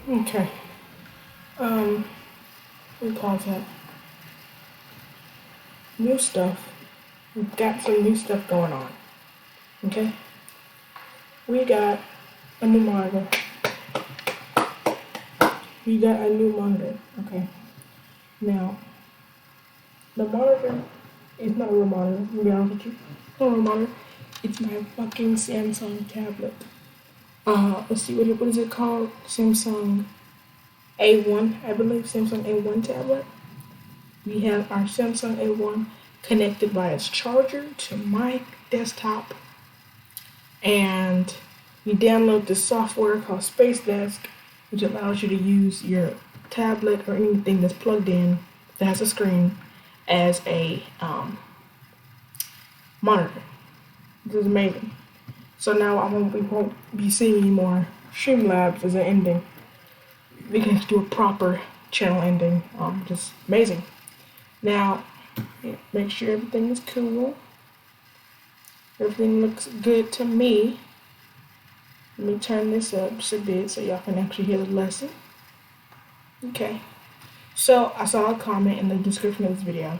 Okay. We pause that. New stuff. We've got some new stuff going on. Okay? We got a new monitor. We got a new monitor. Okay. Now, the monitor is not a real monitor, to be honest with you. It's not a real monitor. It's my fucking Samsung tablet. Let's see, what is it called? Samsung A1, I believe. Samsung A1 tablet. We have our Samsung A1 connected by its charger to my desktop. And we download this software called Space Desk, which allows you to use your tablet or anything that's plugged in that has a screen as a monitor. This is amazing. So now we won't be seeing any more Streamlabs as an ending. We can do a proper channel ending. Just amazing. Now, make sure everything is cool. Everything looks good to me. Let me turn this up just a bit so y'all can actually hear the lesson. Okay. So I saw a comment in the description of this video,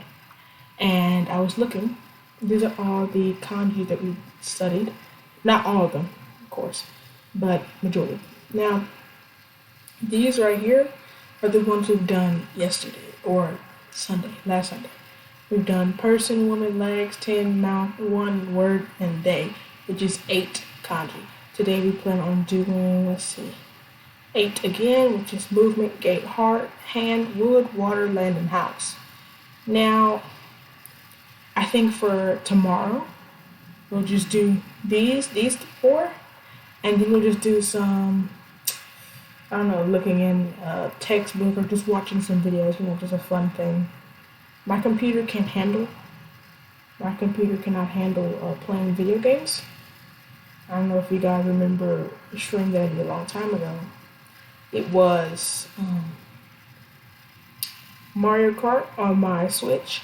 and I was looking. These are all the kanji that we studied. Not all of them, of course, but majority. Now, these right here are the ones we've done yesterday or last Sunday. We've done person, woman, legs, 10, mouth, one, word, and they, which is 8 kanji. Today we plan on doing, 8 again, which is movement, gait, heart, hand, wood, water, land, and house. Now, I think for tomorrow, we'll just do these 4, and then we'll just do some, I don't know, looking in a textbook or just watching some videos, just a fun thing. My computer cannot handle playing video games. I don't know if you guys remember the stream that I did a long time ago. It was Mario Kart on my Switch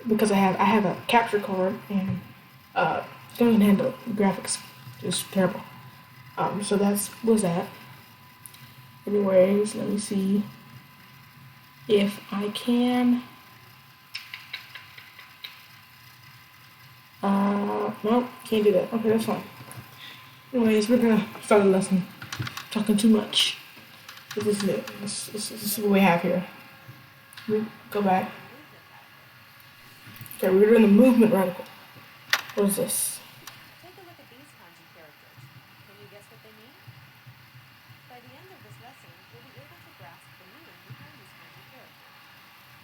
because I have a capture card and it doesn't handle graphics, just terrible. So was that. Anyways, let me see if I can. Nope, can't do that. Okay, that's fine. Anyways, we're gonna start the lesson. Talking too much. This is it. This is what we have here. We go back. Okay, we're doing the movement radical. What is this? Take a look at these kanji characters. Can you guess what they mean? By the end of this lesson, you'll be able to grasp the meaning behind these kanji characters.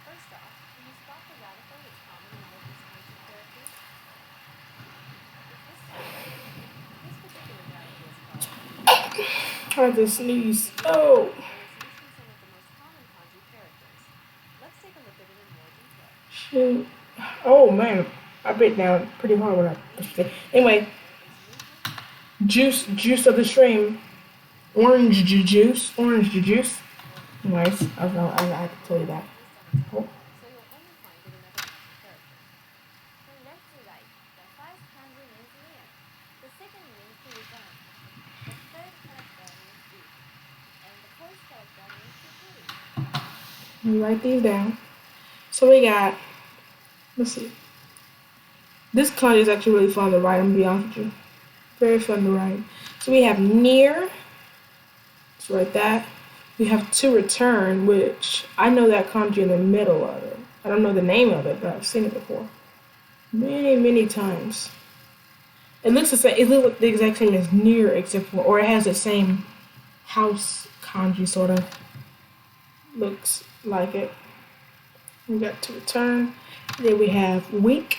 First off, can you spot the radical that's common in all of these kanji characters? It's this one. This particular radical is called. I had to sneeze. Oh. And it's used in some of the most common kanji characters. Let's take a look at it in more detail. Shoot. Oh man, I bit down pretty hard when I. Anyway, juice of the stream, orange juice. Anyways, I had to tell you that. Oh. So you'll only find it in a kanji character. From left to right, the first kanji means near. The second means to return. The third character means deep. And the fourth character means to fully. Let me write these down. So we got. Let's see. This kanji is actually really fun to write. I'm gonna be honest with you. Very fun to write. So we have near. Let's write that. We have to return, which I know that kanji in the middle of it. I don't know the name of it, but I've seen it before. Many times. It looks the same. It looks like the exact same as near, except for, or it has the same house kanji sort of. Looks like it. We got to return. Then we have week.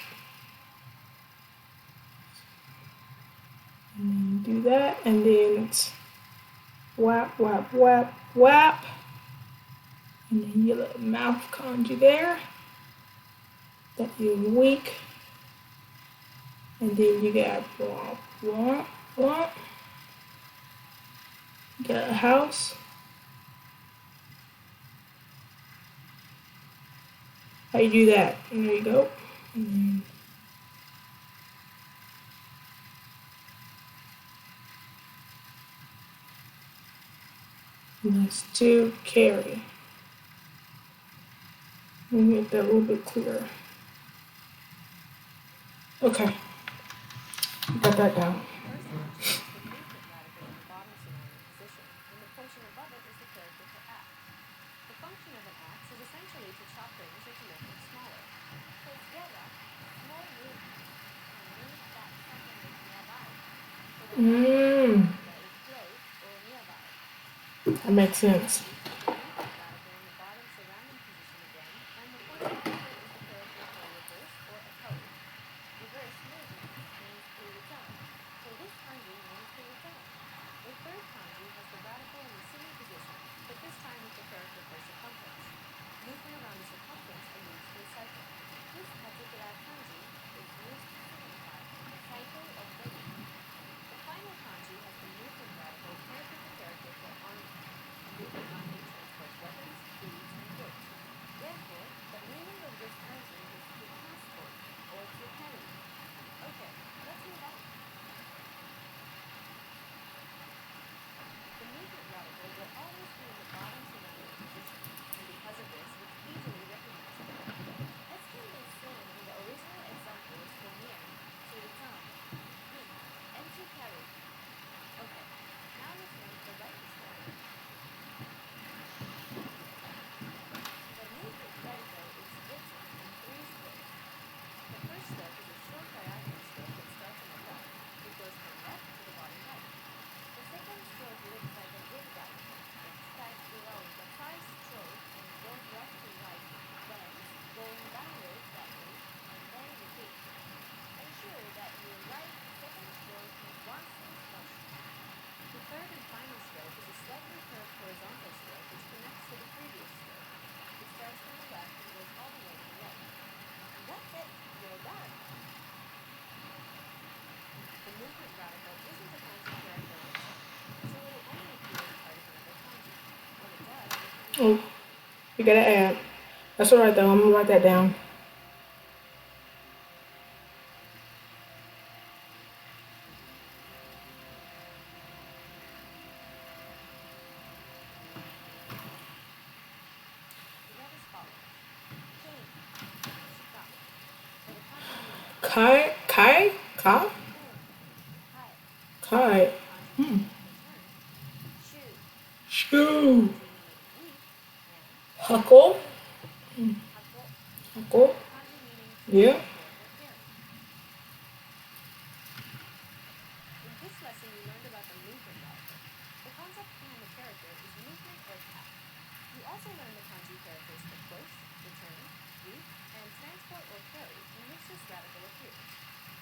And then do that, and then it's whap. And then your little mouth kanji there. That is week. And then you got whap. You got a house. How you do that? And there you go. And Let's do carry. Let me make that a little bit clearer. Okay, got that down. First kanji has the movement radical in the bottom surrounding position, and the portion above it is the character for axe. The function of an axe is essentially to chop things or to make them smaller. Together, small movement can mean that someone is nearby. So the character is close or nearby. That makes sense. Kanji has the movement radical in the bottom surrounding position again, and the portion above it is the character for reverse or oppose. Reverse movement means to return. So this kanji means to return. The third kanji has the radical in the same position, but this time with the character for circumference. Movement around the circumference alludes to a cycle. This particular kanji is used to signify the cycle of wedding. The final kanji has the movement radical character for character for army. A movement army transports weapons, foods, and goods. Therefore, the meaning of this kanji is to transport or to carry. Okay, let's move on. The movement radical will always be in the bottom surrounding position, and because of this, it's easily recognizable. As can be seen in the original examples for near, to return, meet, and to carry. Okay, now let's learn the writing style. The movement radical is written in 3 strokes. The first stroke is a short diagonal stroke that starts on the left. It goes from left to the bottom right. The second stroke looks like a zigzag. It starts below the first stroke and goes left to right, then going downwards slightly, and then repeats. Ensure that you write the second stroke in one smooth motion. The third and final stroke is a slightly curved horizontal stroke which connects to the previous stroke. It starts from the left and goes all the way to the right. That's it, you're done. The movement radical isn't a kanji character on its own, so it will only appear as part of another kanji. When it does, it can be Oh, we gotta add. That's alright though. I'm gonna write that down. we have as follows. King, stop. For the kanji meaning Kai, Kai, Ka, king, kai. For Kai. the kanji meaning return, shu. For the Shoe. kanji meaning weep, and Huckle. hako. Huckle. For the kanji meaning to Yeah. transport or carry. In this lesson, we learned about the movement radical. The concept behind the character is movement or tap. We also learned the kanji characters for close, return, weep, and transport or carry, in which this radical appears.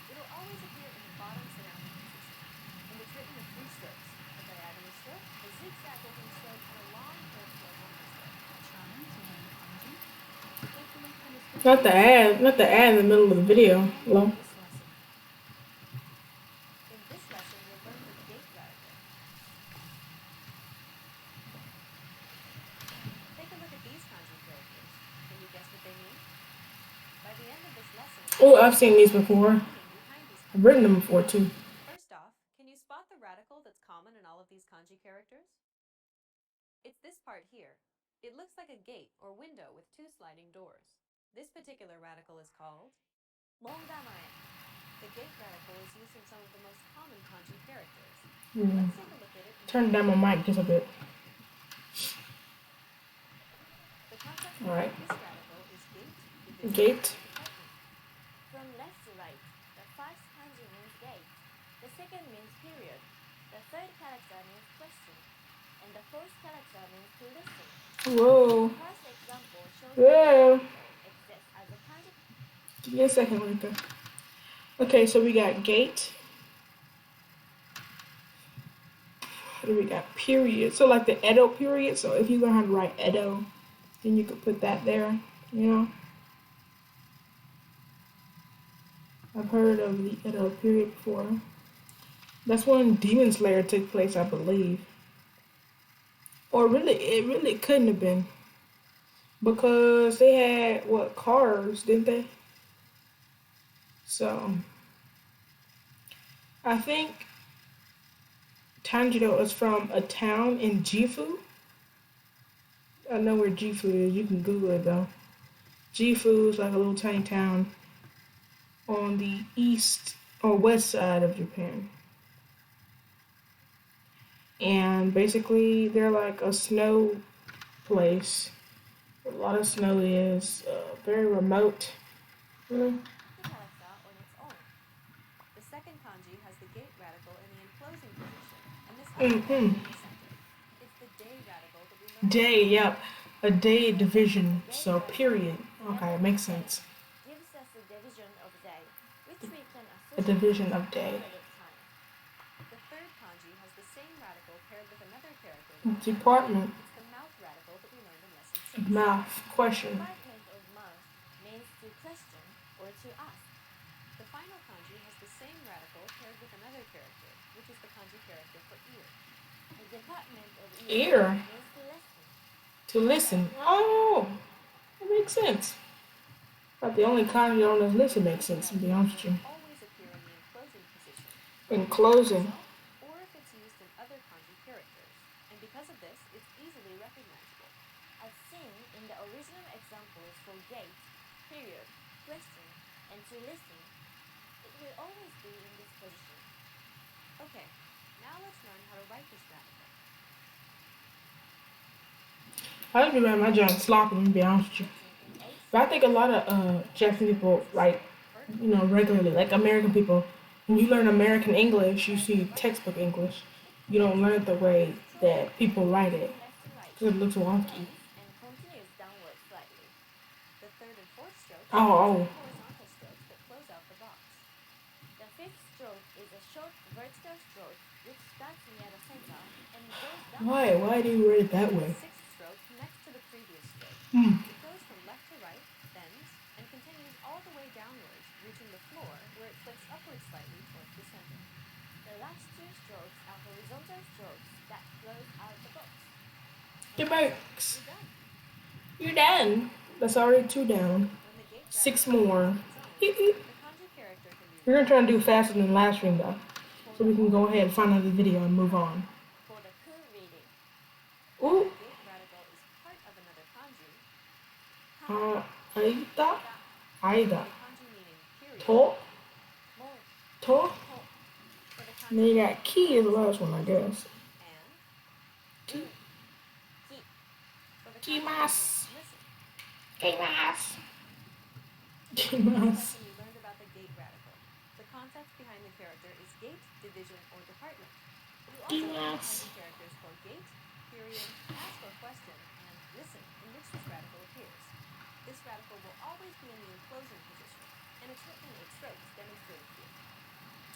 It will always appear in the bottom surrounding position, and it's written in 3 strokes: a diagonal stroke, a zigzag looking stroke, and a long curved horizontal stroke. Trying to learn kanji? Take a look at the Not the ad. Not the ad in the middle of the video. Hello. this lesson. In this lesson, we'll learn the gate radical. Take a look at these kanji characters. Can you guess what they mean? By the end of this lesson, Oh, I've seen these before. meaning behind these I've kanji. written them before too. First off, can you spot the radical that's common in all of these kanji characters? It's this part here. It looks like a gate or window with 2 sliding doors. This particular radical is called Mongamae. The gate radical is used in some of the most common kanji characters. Let's take a look at it. Turn down my mic just a bit. The concept All right. behind this radical is gate, division, Gate. and tightening. From left to right, the first kanji means gate. The second means period. The third character means question. And the fourth character means to listen. Whoa. The first example shows Whoa. exists as a kanji. Give me a second right there. Okay, so we got gate. What do we got? Period. So like the Edo period. So if you learn how to write Edo, then you could put that there. You know. I've heard of the Edo period before. That's when Demon Slayer took place, I believe. Or really, it really couldn't have been. Because they had, what, cars, didn't they? So, I think Tanjiro is from a town in Gifu. I know where Gifu is. You can Google it though. Gifu is like a little tiny town on the east or west side of Japan. And basically, they're like a snow place. A lot of snow is very remote. Really? The character on its own. The second kanji has the gate radical in the enclosing position, and this other radical Mm-hmm. in the center. It's the day radical that we learned in Day, lesson yep. 6. A day division. The day So radical period. in the Okay, it letter makes A sense. gives us a division of day, which we can A associate with division a of day. period of time. The third kanji has the same radical paired with another character that we learned. Department It's the mouth radical that we learned in lesson 6. of math. Question. Department of mouth means to question or to ask. The final kanji has the same radical paired with another character, which is the kanji character for ear. The department of ear Ear. means to listen. To listen. Oh, that makes sense. But the only kanji on this list that makes sense, to be honest with you. Will always appear in the enclosing position, In whether closing. itself or if it's used in other kanji characters. And because of this, it's easily recognizable. As seen in the original examples for gate, period, question, and to listen, it will always be in this position. Okay, now let's learn how to write this radical. I just remember my job sloppy, to be honest with you. Written in 8 But I think a lot of Japanese people write, regularly, like American people. When you learn American English, you see textbook English. You don't learn it the way that people write it. left to right, Because it looks wonky. ends and continues downward slightly. The third and fourth strokes Oh, are oh. horizontal strokes that close out the box. The fifth stroke is a short vertical stroke which starts near the center and goes down. Why do you write it that The way? sixth stroke connects to the previous stroke. Hmm. It goes from left to right, bends, and continues all the way downwards, reaching the floor where it flips upwards slightly towards the center. The last two strokes are horizontal strokes that close out the box. It makes. You're done. You're done. That's already two down. When the gate 6 radical more. is on its own, the kanji character can be We're gonna written try to do faster than last ring though. for So the we can go ahead and find another video and move on. For the cool reading, Ooh. The gate radical is part of another kanji. Aida. Aida. The kanji meaning period. To. more, To. For the kanji And then you meaning got key is the last one, I guess. and Key. ki, for the kanji meaning Kimasu. listen. Kimasu. Last Kimasu. lesson we learned about the gate radical. The context behind the character is gate, division, or department. You also learned Yes. kanji characters for gate, period, ask or question, and listen, in which this radical appears. This radical will always be in the enclosing position, and it's written in 8 strokes demonstrated here.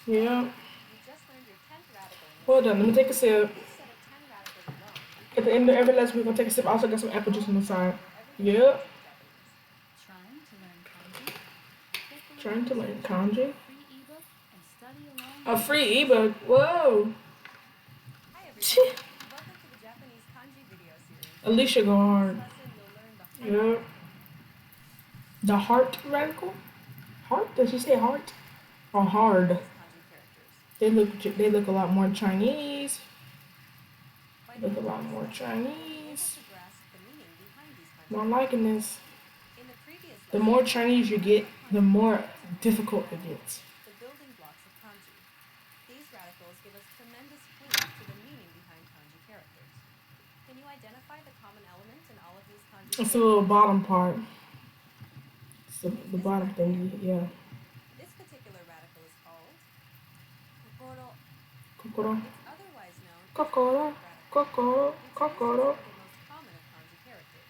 Yeah. You just learned your 10th radical in this Well done. Let me take a sip. With this set of 10 radicals alone, you At the end of every lesson, we're gonna take a sip. I also got some apple juice on the side. wherever you Yep. speak Japanese. Trying to learn kanji? Get the Trying to learn Japanese kanji. free ebook and study along A with free ebook. Whoa. Hi everybody. Welcome to the Japanese kanji video series. Alicia go In hard. this lesson, you'll learn the heart Yep. The heart radical? Heart? Does she say heart? Or hard? of kanji characters. They look a lot more Chinese. By the Look a end of lot this more lesson, you'll be able Chinese. to grasp the meaning behind these kanji Not characters. liking this. In the previous The lesson, more Chinese you get, the more difficult it gets. the building blocks of kanji. These radicals give us tremendous clues to the meaning behind kanji characters. Can you identify the common elements in all of these kanji It's the characters? little bottom part. It's the bottom thingy, yeah. This particular radical is called kokoro. Kokoro. It's otherwise known as the Kokoro. heart radical. Kokoro. It's used as Kokoro. one of the most common of kanji characters.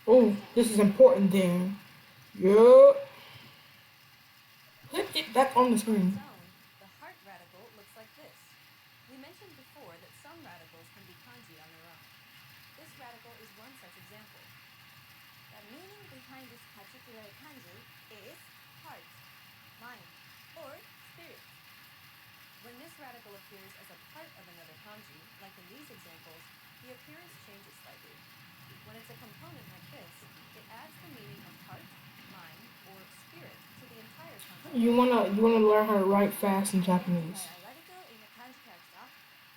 Oh, this is important then. Yup. Put it back on the On screen. its own, the heart radical looks like this. We mentioned before that some radicals can be kanji on their own. This radical is one such example. The meaning behind this particular kanji is heart, mind, or spirit. When this radical appears as a part of another kanji, like in these examples, the appearance changes slightly. When it's a component like this, it adds the meaning of heart, mind, or spirit to the entire kanji. You wanna learn how to write fast in Japanese. By a radical in a kanji character,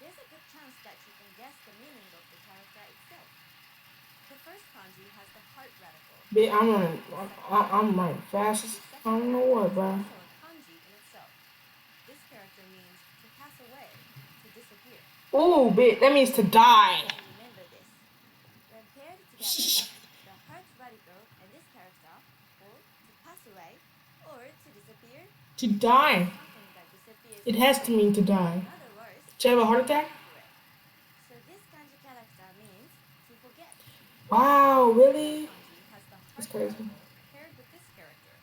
there's a good chance that you can guess the meaning of the character itself. The first Bitch, I'm running. I'm running fast The as I second don't know character what, is bro. also a kanji in itself. This character means to pass away, to disappear. Ooh, bitch, that means to Everyone die. can remember this. When paired together, the heart radical and this character, or to pass away, or to disappear, To means die. something that disappears It has to quickly. mean to die. In other words, Did you have a to heart attack? evaporate. So this kanji character means to forget. Wow, The second really? kanji has the That's heart crazy. radical paired with this character,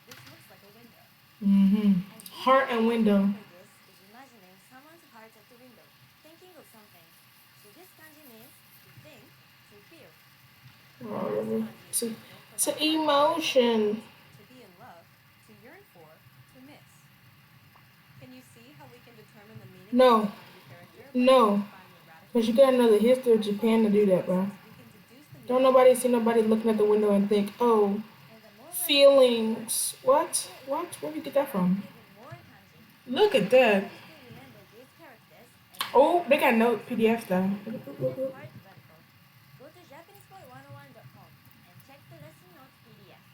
which looks like a window. Mm-hmm. An easy Heart way and to window. remember this is imagining someone's heart at the window, thinking of something. So this kanji means to think, to feel. The Oh, last really? kanji example for It's the an heart radical means emotion. to be in love, to yearn for, to miss. Can you see how we can determine the meaning of each No, kanji character by no. identifying the radical? Because you gotta know the history of By Japan to following do this that, bro. process, we can deduce the Don't meaning nobody of see each nobody kanji looking at the in window each and think, character. oh, And the more radical the heart, feelings. What? oh, What? Where did you get the that heart from? even more kanji. Look at Can that. everyone still remember these characters and more Oh, they got kanji no examples PDF though. that included heart radical? Go to JapanesePod101.com and check the lesson notes PDF.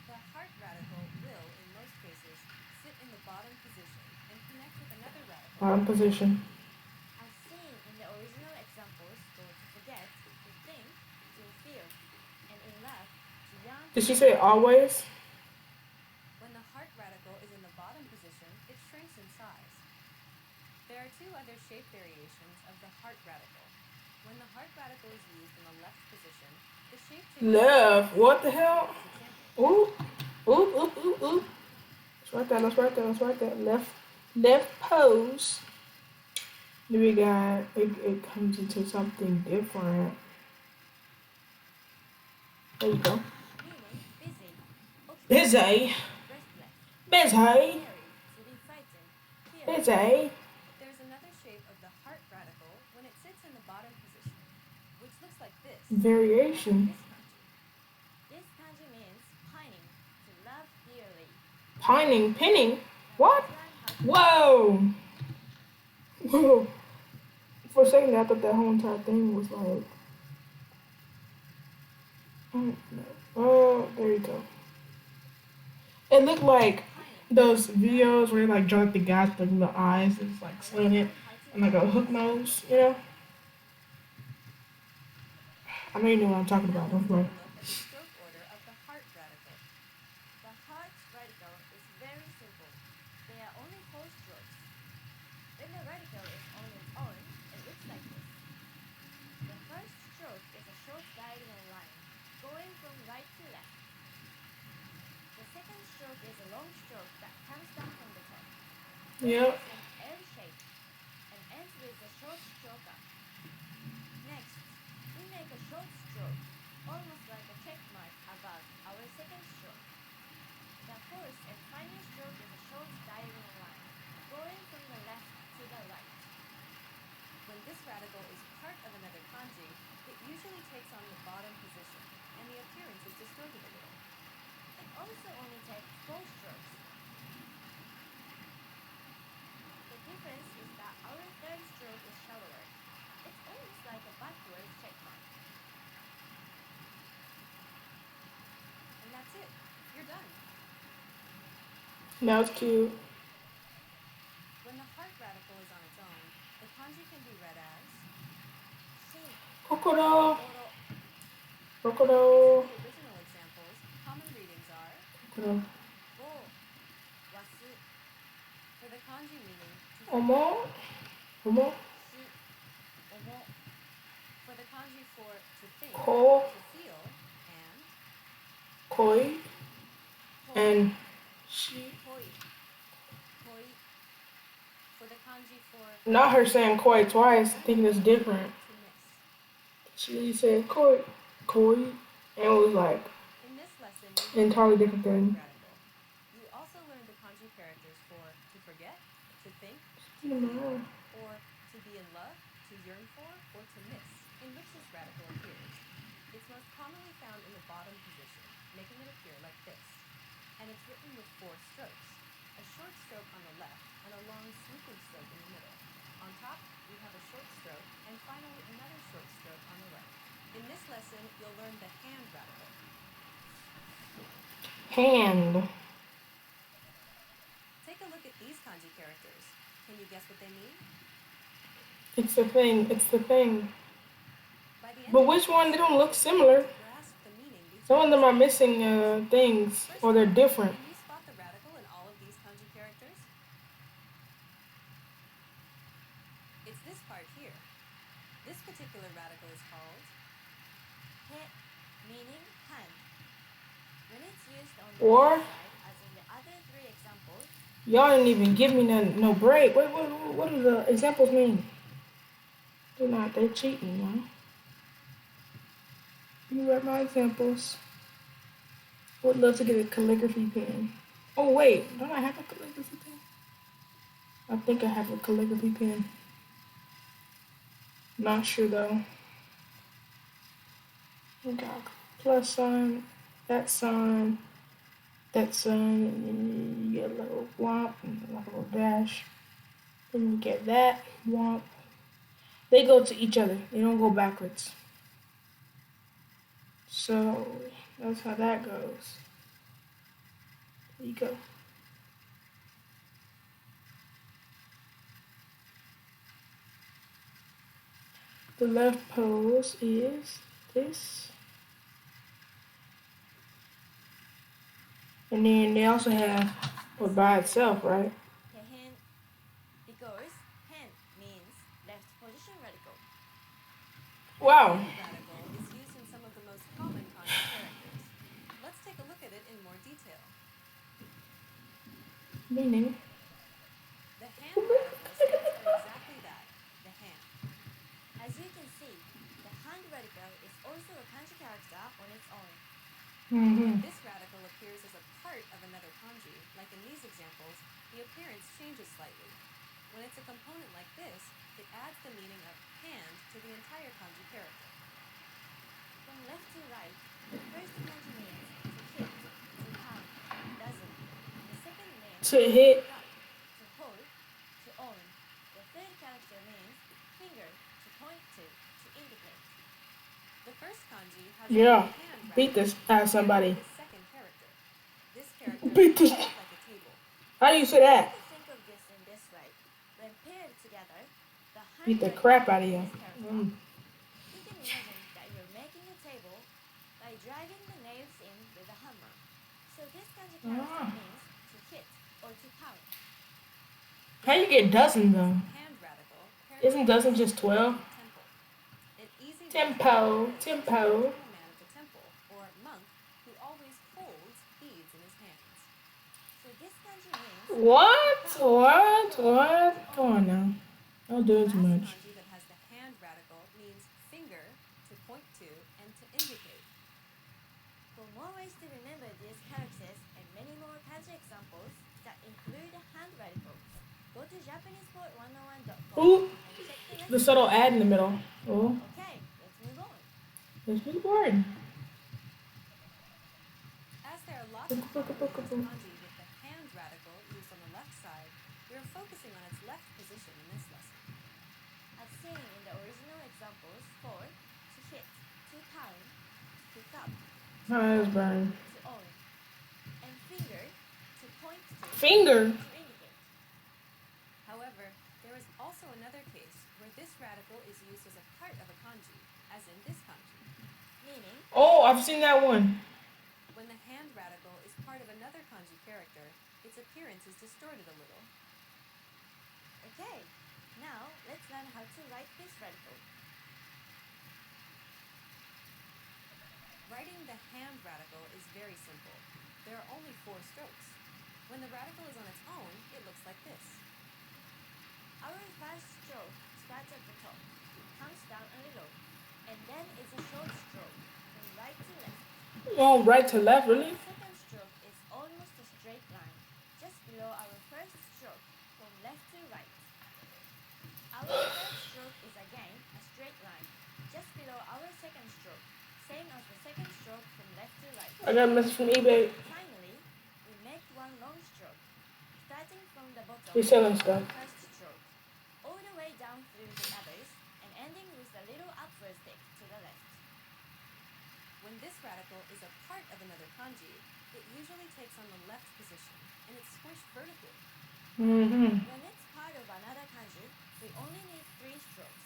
The heart radical will, in most cases, sit in the bottom position and connect with another radical Bottom at the top. position. As seen in the original examples, go to forget, to think, to feel, and in love, to yearn Did she for. say always? When the heart radical is in the bottom position, it shrinks in size. There are two other shape variations of the heart radical. When the heart radical is used in the left position, the shape changes like Love. this. What the See hell? this example. Ooh. Ooh, ooh, ooh, ooh. Let's write that. Let's write that. Let's write that. Left pose. Then we got it comes into something different. There you go. Meaning busy, occupied, Busy. restless, Busy. scary, to be frightened, fearful. Busy. There's another shape of the heart radical when it sits in the bottom position, which looks like this, like in Variation. this kanji. This kanji means pining, to love dearly. Pining. Pinning. Now What? let's learn how to love. Whoa. Whoa. For a second, I thought that whole entire thing was like. Oh, no. Oh, there you go. It looked like Pining, those to love videos where they dearly. like draw like the guys with like, the eyes is like Now let's slanted learn how to and like love a hook as well. nose, you know? I know you know what I'm talking Now about, let's don't take worry. a look at the stroke order of the heart radical. The heart radical is very simple. There are only four strokes. When the radical is on its own, it looks like this. The first stroke is a short diagonal line, going from right to left. The second stroke is a long stroke that comes down from the top. This Yep. is an L shape and ends with a short stroke up. Next, we make a short stroke, almost like a check mark above our second stroke. The fourth and final stroke is a short diagonal line, going from the left to the right. When this radical is part of another kanji, it usually takes on the bottom position, and the appearance is distorted a little. It also only takes four strokes. The difference is that our third stroke is shallower. It's almost like a backwards check mark. And that's it. You're done. Now it's cute. When the heart radical is on its own, the kanji can be read as Shin, Crocodile. oro. Based on Crocodile. the original examples, common readings are Crocodile. go, wasu, for the kanji meaning to Omo. forget, Omo. shi, omo, for the kanji for to think, Ko. to feel, and Koi. koi, And she. koi, koi for the kanji for Not her saying to koi feel, twice, thinking it's different. to miss. She said koi. Koi. And it was like In this lesson, you have entirely learned the different heart thing. radical. You also learned the kanji characters for to forget, to think, to feel, No. or to be in love, to yearn for, or to miss, in which this radical appears. It's most commonly found in the bottom position, making it appear like this. And it's written with four strokes, a short stroke on the left and a long sweeping stroke in the middle. On top, we have a short stroke and finally another short stroke lesson, you'll learn the hand radical. Hand. Take a look at these kanji characters. Can you guess what they mean? It's the thing. It's the thing. By the end But of which this one? They lesson, don't look you'll be able similar. to grasp the meaning Some of behind them these are kanji missing characters. things, First or they're off, different. can you spot the radical in all of these kanji characters? It's this part here. This particular radical is called He, meaning hand. When it's used on the Or left side, as in the other three examples, y'all didn't even give me no break. What do the examples mean? They're not. They're cheating, y'all. You read my examples. Would love to get a calligraphy pen. Oh wait, don't I have a calligraphy pen? I think I have a calligraphy pen. Not sure though. We got plus sign, that sign, that sign, and then you get a little womp and like a little dash. Then you get that womp. They go to each other. They don't go backwards. So that's how that goes. There you go. The left pose is this. And then they also have what by itself, right? he hand, because hand means left position radical. Wow. hand radical is used in some of the most common kanji characters. Let's take a look at it in more detail. Meaning. The hand radical stands for exactly that, the hand. As you can see, the hand radical is also a kanji character on its own. Mm-hmm. This radical appears as a part of another kanji, like in these examples, the appearance changes slightly. When it's a component like this, it adds the meaning of hand to the entire kanji character. From left to right, the first kanji means to hit, to pound, dozen. The second means To hit. pick up, to hold, to own. The third character means finger, to point to indicate. The first kanji has Yeah. a hand Beat radical. this out of somebody. The second character. This character Beat looks this. like a table. How do you say You that? can think of this in this way. When paired together, the hand Beat the radical crap out of and you. this character, you can imagine that you're making a table by driving the nails in with a hammer. So this kanji character Ah. means to hit or to pound. How you get dozen though? Hand radical. paired Isn't with dozen this just 12? temple. An easy way to Tempo, think of it is tempo. picturing a man at the temple, or monk, who always holds beads in his hands. So this kanji means What? to pound, What? to roll, What? to Come own. on now. Don't do The it too last much. kanji that has the hand radical means finger, to point to, and to indicate. For more ways to remember these characters and many more kanji examples that include hand radicals, go to JapanesePod101.com Ooh, and check the the lesson subtle notes. ad in the middle. Oh, Okay, let's move on. it's pretty boring. As there are lots of commonly used kanji with the hand radical used on the left side, we are focusing on its left position in this lesson. As seen in the original examples for to hit, to pound, to pick up, to My eyes hold, burn. to own, and finger, to point Finger. to indicate. However, there is also another case where this radical is used as a part of a kanji, as in this kanji. Meaning, Oh, I've seen that one. When the hand radical is part of another kanji character, its appearance is distorted a little. okay, now let's learn how to write this radical. Writing the hand radical is very simple. There are only 4 strokes. When the radical is on its own, it looks like this. Our first stroke starts at the top, comes down a little, and then is a short stroke from right to left. Oh, right to left, really? Our second stroke is almost a straight line, just below our first stroke from left to right. Our third stroke is again a straight line, just below our second stroke, same as the second stroke from left to right. I got a message from eBay. Finally, we make one long stroke, starting from the bottom He's selling of stuff. our first stroke, all the way down through the others, and ending with a little upward stick to the left. When this radical is a part of another kanji, it usually takes on the left position, and it's squished vertically. Mm-hmm. When it's part of another kanji, we only need 3 strokes.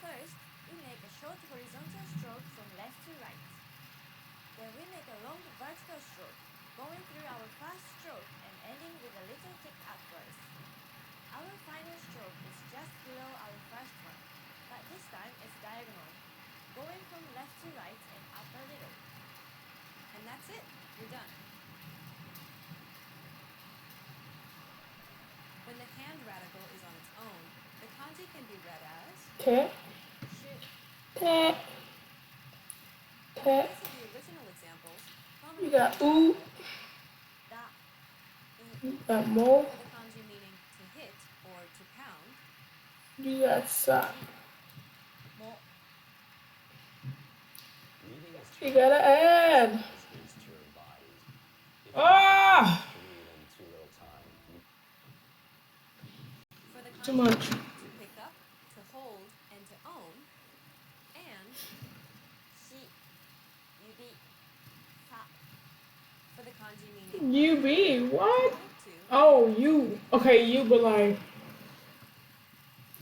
First, we make a short horizontal stroke from left to right. Then we make a long vertical stroke, going through our first stroke and ending with a little kick upwards. Our final stroke is just below our first one, but this time it's diagonal, going from left to right and up a little. And that's it. You're done. When the hand radical is on its own, the kanji can be read as Te, Shu, te, in te. case of the original examples, You prominent got letters ooh, are da, you got mo, for the kanji meaning to hit or to pound, you got sa. mo, Reading is You gotta add. is to your body. If you Ah! read in too little time, you for the Too kanji much. meaning to pick up, to hold, and to own, and shi, yubi, sa. for the kanji meaning You to be finger, what? to point to, Oh, and you. Okay, you, but like,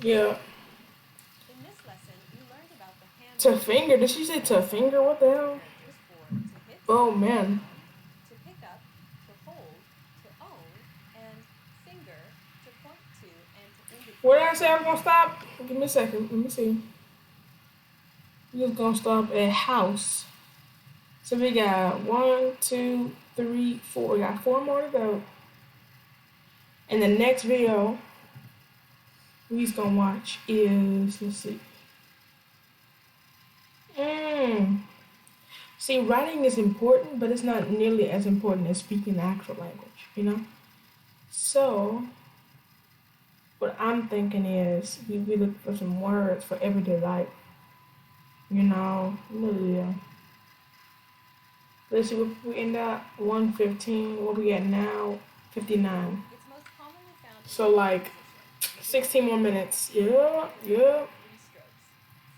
yeah. in this lesson, you learned about the hand To radical. finger? Did she say to finger? What the hell? Characters for to hit, Oh to man. pound, to pick up, to hold, to own, and finger, to point to, and to indicate. What did I say I was gonna stop? Give me a second. Let me see. We was gonna stop at house. So we got 1, 2, 3, 4. We got 4 more to go. And the next video we's gonna watch is, let's see. See, writing is important, but it's not nearly as important as speaking the actual language, you know? So, what I'm thinking is we look for some words for everyday life. You know, yeah. Let's see what we end up 115. What we at now? 59. It's most commonly found in So the like position. 16 more minutes. Yeah, yeah. 3 strokes.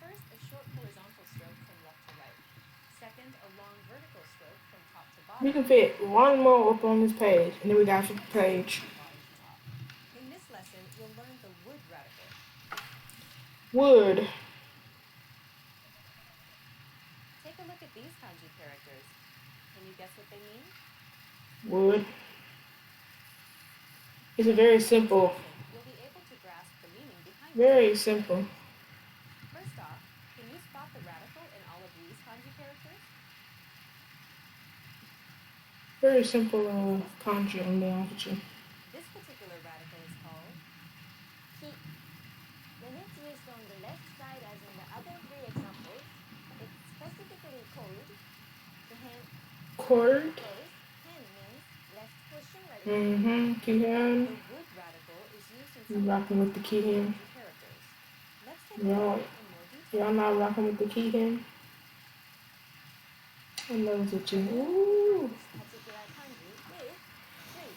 First, a short horizontal stroke from left to right. Second, a long vertical stroke from top to bottom. We can fit one more up on this page, and then we got the page. Bottom to top. In this lesson, you'll learn the wood radical. Wood. Take a look at these kanji characters. Can you guess what they mean? Wood. It's a very simple. You'll be able to grasp the meaning behind it. Very simple. First off, can you spot the radical in all of these kanji characters? Very simple kanji, I'm being honest with you. This particular radical is called Ki. When it's used on the left side as in the other 3 examples, it's specifically called the hand Cord. close. Hand means left pushing radical. Key the hand. wood radical is used in You some rocking with the key hand. kanji characters. Let's take a Y'all, look in more detail. y'all not rocking with the key hand? I know it's with you. Ooh. This particular kanji is tree.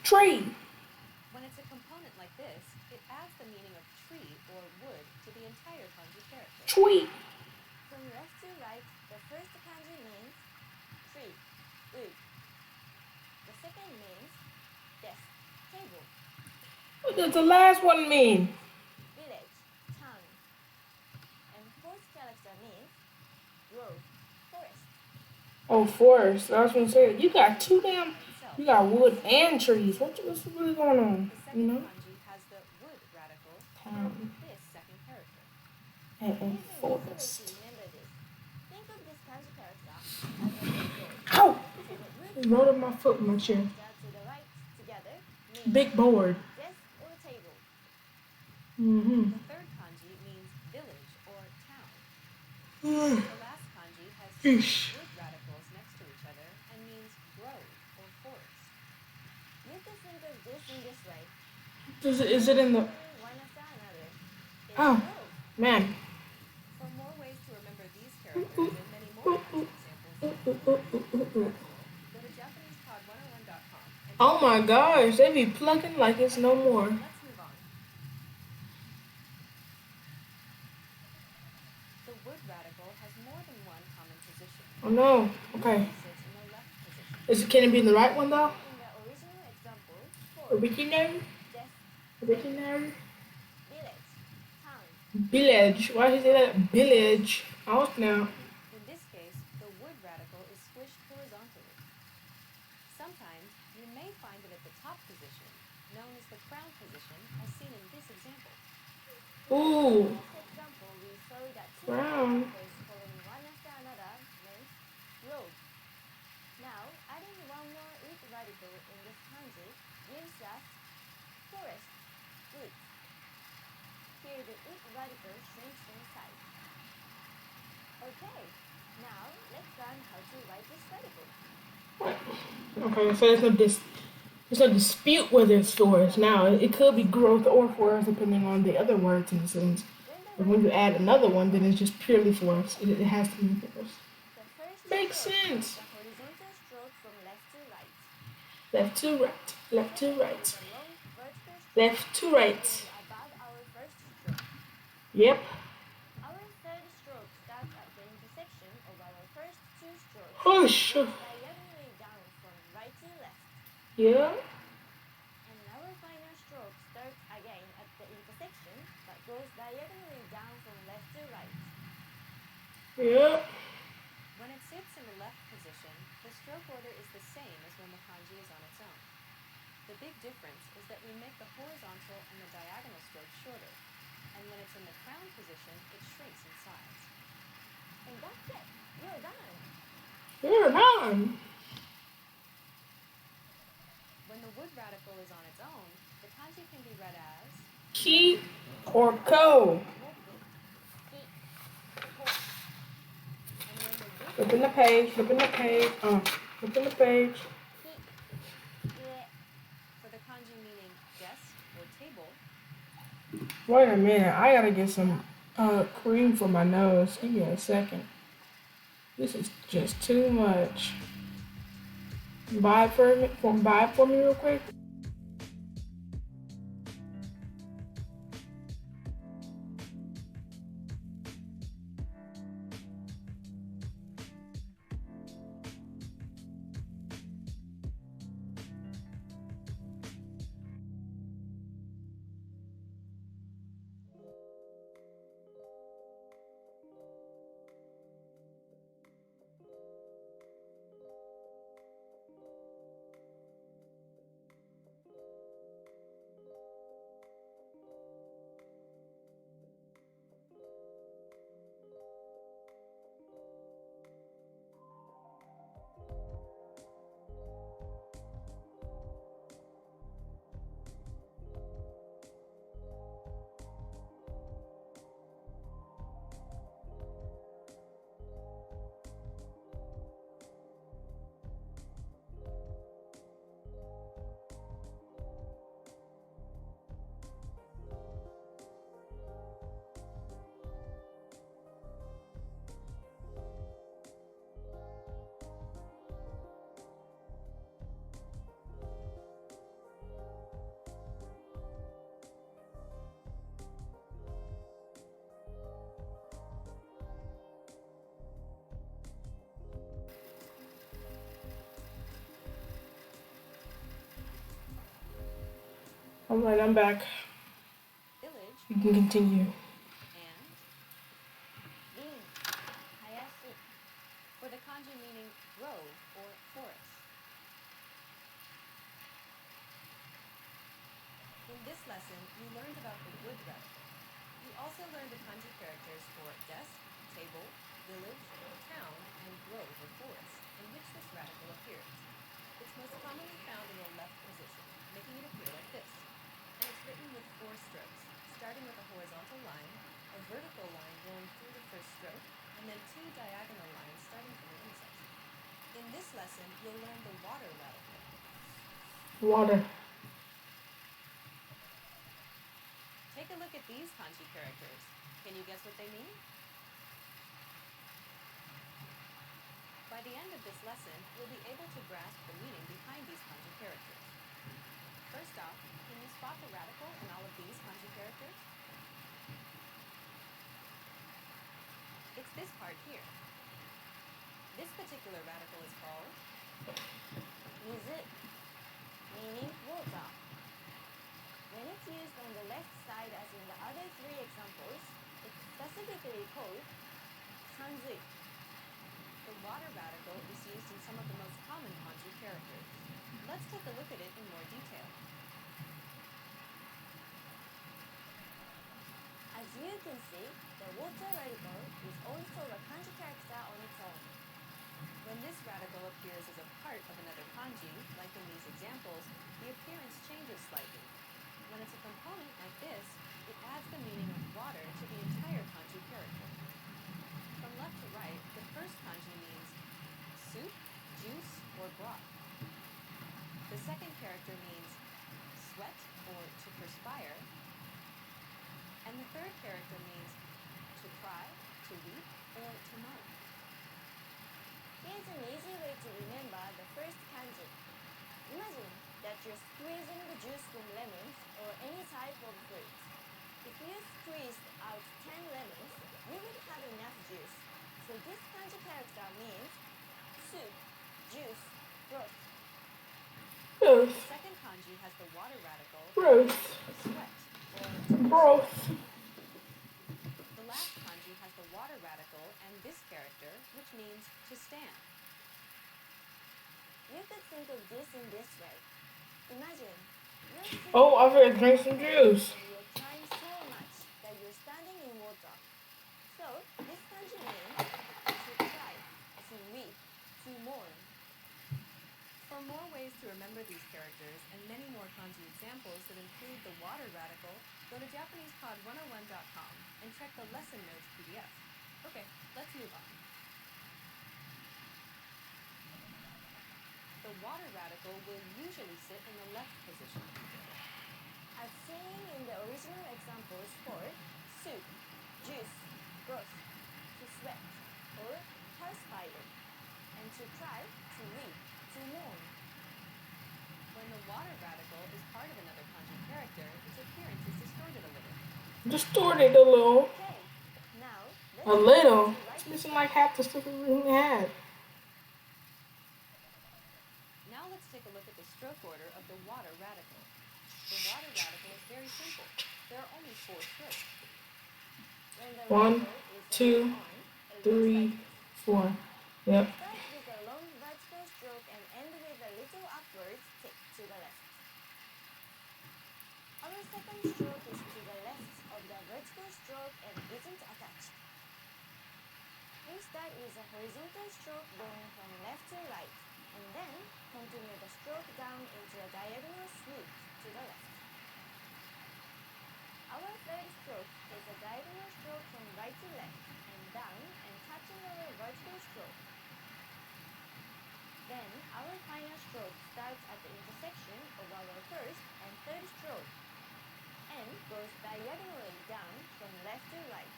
Tree. When it's a component like this, it adds the meaning of tree or wood to the entire kanji character. Tree. From left to right, the first kanji means tree, wood. The second means desk, table. What does the last one mean? Village, town. And fourth character means grove, forest. Oh, forest. I was gonna say you got two damn. Itself. You got wood and trees. What's really going on? The You second know. kanji has the wood radical Town and this second character. and It is easy forest. to remember this. Think of this kanji character as a big board. Ow! So the wood It rolled up my foot in my chair. character to the right together means Big board. desk or table. Mm-hmm. The third kanji means village or town. Mm. The last kanji has two Eesh. wood radicals next to each other and means grove or forest. You can think of this in this way. Is it in the? One after another. It's Oh. grove. Man. For more ways to remember these characters and many more kanji examples, go to JapanesePod101.com and Oh my gosh, they be plucking like it's no more. let's move on. The word radical has more than one common position. Oh no. Okay. It sits in the left position. Can it be in the right one though? In the original example, forest, Original? desk, Original? village, town. Village. Why did you say that? Village. Out now. In this case, the word radical is squished horizontally. Sometimes you may find it at the top position, known as the crown position, as seen in this example. Ooh. In this example, we saw that two Brown. characters following one after another meant road. Now, adding one more it radical in this kanji gives us forest, woods. Here the it radical shrinks in size. Okay, now let's learn how to write this radical. Okay, so there's no dispute whether it's forest. Now it could be growth or forest depending on the other words in the sentence. But when you add another one, then it's just purely forest. It has to be forest. The first Makes stroke sense. is the horizontal stroke from left to right. Left to right. Left to Second right. is a long vertical stroke Left to right. going above our first stroke. Yep. Our third stroke starts at the intersection of our first two strokes Oh, and sure. goes diagonally down from right to left. Yeah. And our final stroke starts again at the intersection but goes diagonally down from left to right. Yeah. When it sits in the left position, the stroke order is the same as when the kanji is on its own. The big difference is that we make the horizontal and the diagonal strokes shorter, and when it's in the crown position, it shrinks in size. And that's it. You're done. You're done. When the word radical is on its own, the kanji can be read as Ki or ko. Moku, ki, ko. and when the word Flip in the page. Flip in the page. Flip in the page. Ki, ie. for the kanji meaning desk or table, Wait a minute. I gotta get some cream for my nose. Give me a second. This is just too much. Buy it for me real quick. Alright, I'm back. village, You can continue. and Rin, hayashi. for the kanji meaning grove or forest. In this lesson, you learned about the wood radical. You also learned the kanji characters for desk, table, village, town, and grove or forest, in which this radical appears. It's most commonly found in the left position, making it appear like this. And it's written with 4 strokes, starting with a horizontal line, a vertical line going through the first stroke, and then 2 diagonal lines starting from the intersection. In this lesson, you'll learn the water radical. Water. Take a look at these kanji characters. Can you guess what they mean? By the end of this lesson, you'll be able to grasp the meaning behind these kanji characters. First off, can you spot the radical in all of these kanji characters? this part here. This particular radical is called 水, meaning water. When it's used on the left side as in the other three examples, it's specifically called kanji. the water radical is used in some of the most common kanji characters. Let's take a look at it in more detail. As you can see, the water radical is also a kanji character on its own. When this radical appears as a part of another kanji, like in these examples, the appearance changes slightly. When it's a component like this, it adds the meaning of water to the entire kanji character. From left to right, the first kanji means soup, juice, or broth. The second character means sweat or to perspire. And the third character means to cry, to weep, or to moan. Here's an easy way to remember the first kanji. Imagine that you're squeezing the juice from lemons or any type of fruit. If you squeezed out 10 lemons, you would have enough juice. So this kanji character means soup, juice, broth. Broth. The second kanji has the water radical, Broth. sweat, or to Broth. The last kanji has the water radical and this character, which means to stand. You could think of this in this way. Imagine you're sitting Oh, I forgot to drink some and juice. you're trying so much that you're standing in water. So this kanji means to cry, to weep, to mourn. For more ways to remember these characters and many more kanji examples that include the water radical, go to JapanesePod101.com and check the lesson notes PDF. Okay, let's move on. The water radical will usually sit in the left position. As seen in the original examples for soup, juice, broth, to sweat or perspire, and to cry, to weep, to mourn. When the water radical is part of another kanji character, its appearance is distorted a little. Distorted a little. Okay, now let's A little. to write It's it. missing like half the stuff we really had. Now let's take a look at the stroke order of the water radical. The water radical is very simple. There are only 4 strokes. When the 1, radical is 2, on, it looks 3, like this. 4. Yep. Start with a long vertical stroke and end with a little upwards tick to the left. Our second stroke is to the left of the vertical stroke and isn't attached. We start with a horizontal stroke going from left to right, and then continue the stroke down into a diagonal sweep to the left. Our third stroke is a diagonal stroke from right to left and down and touching our vertical stroke. Then our final stroke starts at the intersection of our first and third stroke and goes diagonally down from left to right.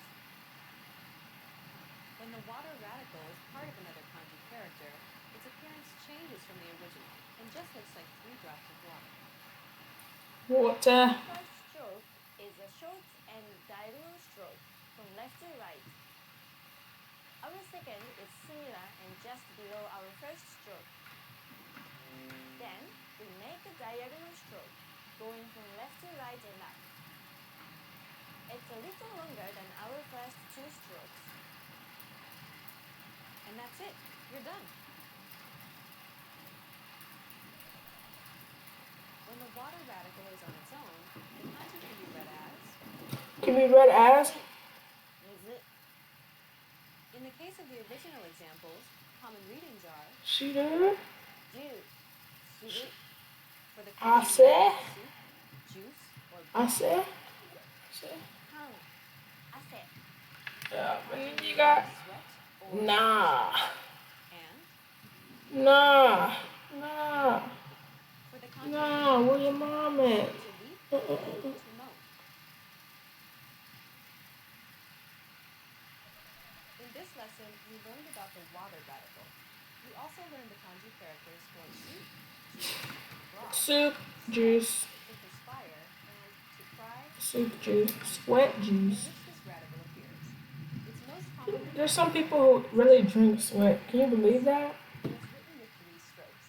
When the water radical is part of another kanji character, its appearance changes from the original and just looks like 3 drops of water. Water. The first stroke is a short and diagonal stroke from left to right. Our second is similar and just below our first stroke. Then we make a diagonal stroke going from left to right and up. It's a little longer than our first 2 strokes. And that's it. You're done. When the water radical is on its own, the kanji can be read as. Can be read as. Mizu, In the case of the original examples, common readings are Shooter. ju, shiru, for the I kanji say. soup, juice, or I say. kan, ase, And then you got. sweat, or Nah. and Nah. Nah. for the kanji Nah. Where your mom at? to weep and to moan. In this lesson, we learned about the water radical. We also learned the kanji characters for soup, juice, broth, Soup, juice, to perspire, and to cry, soup juice, sweat in juice. which this radical appears. It's most commonly There's some people who really drink sweat. Can you believe that? And it's written with 3 strokes.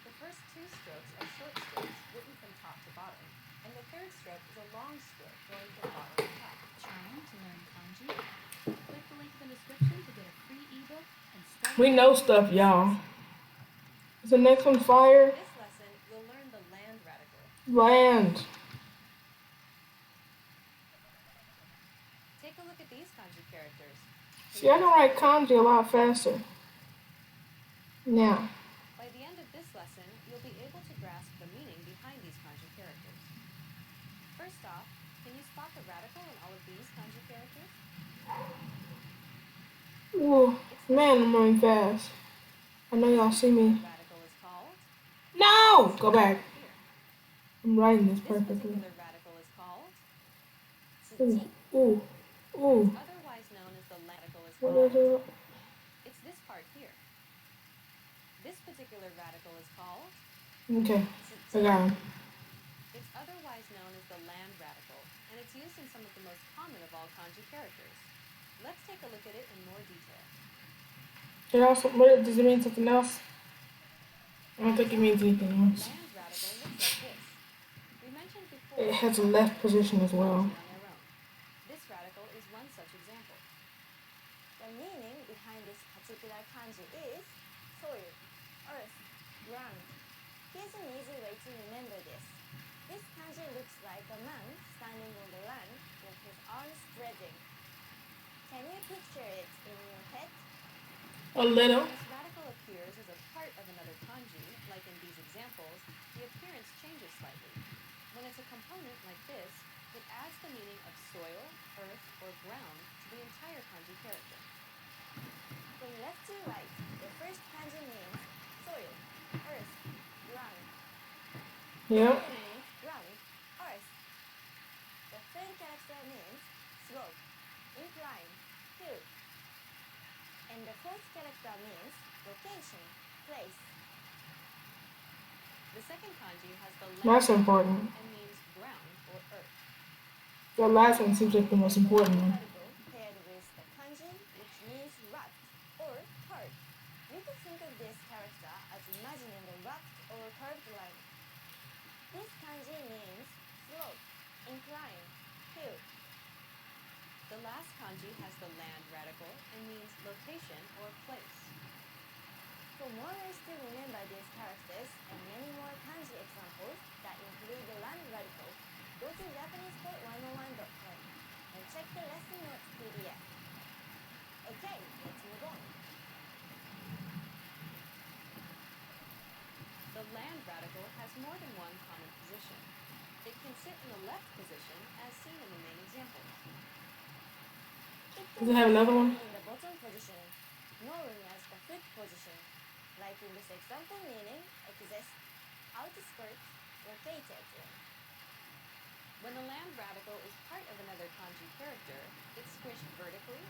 The first 2 strokes are short strokes written from top to bottom, and the third stroke is a long stroke going from bottom to top. Trying to learn kanji? Click the link in the description to get a free ebook and start. We know stuff, y'all. Is the next one fire? This lesson, you'll learn the land radical. Land. Take a look at these kanji characters. See, I can write kanji a lot faster. Now, By the end of this lesson, you'll be able to grasp the meaning behind these kanji characters. First off, can you spot the radical in all of these kanji characters? ooh, man, I'm running fast. I know y'all see me. The radical is called No! Go back. here. I'm writing this This perfectly. particular radical is called, Ooh, ooh, ooh. otherwise known as the radical is What is called. it? It's this part here. This particular radical is called, Okay, I got him. it's otherwise known as the land radical, and it's used in some of the most common of all kanji characters. Let's take a look at it in more detail. It also, what, does it mean something else? I don't think it means anything else. Land radical looks like this. We mentioned before It has a left position as well. on their own. This radical is one such example. The meaning behind this particular kanji is soil, earth, ground. Here's an easy way to remember this. This kanji looks like a man standing on the land with his arms spreading. Can you picture it in your head? A little. When this radical appears as a part of another kanji, like in these examples, the appearance changes slightly. When it's a component like this, it adds the meaning of soil, earth, or ground to the entire kanji character. From left to right, the first kanji means soil, earth, ground. Yep. Second means ground, earth. The third character means slope, incline, hill. And the fourth character means location, place. The second kanji has the land That's radical important. and means ground or earth. The last one seems like the most important one. Radical paired with the kanji which means wrapped or curved. You could think of this character as imagining a wrapped or curved line. This kanji means slope, incline, hill. The last kanji has the land radical and means location or place. For more ways to remember these characters and many more kanji examples that include the land radical, go to JapanesePod101.com and check the lesson notes PDF. Okay, let's move on. The land radical has more than one common position. It can sit in the left position as seen in the main examples. It Does it have another one? in the bottom position, known as the foot position, like in this example meaning exist, outskirts, located in. When the land radical is part of another kanji character, it's squished vertically,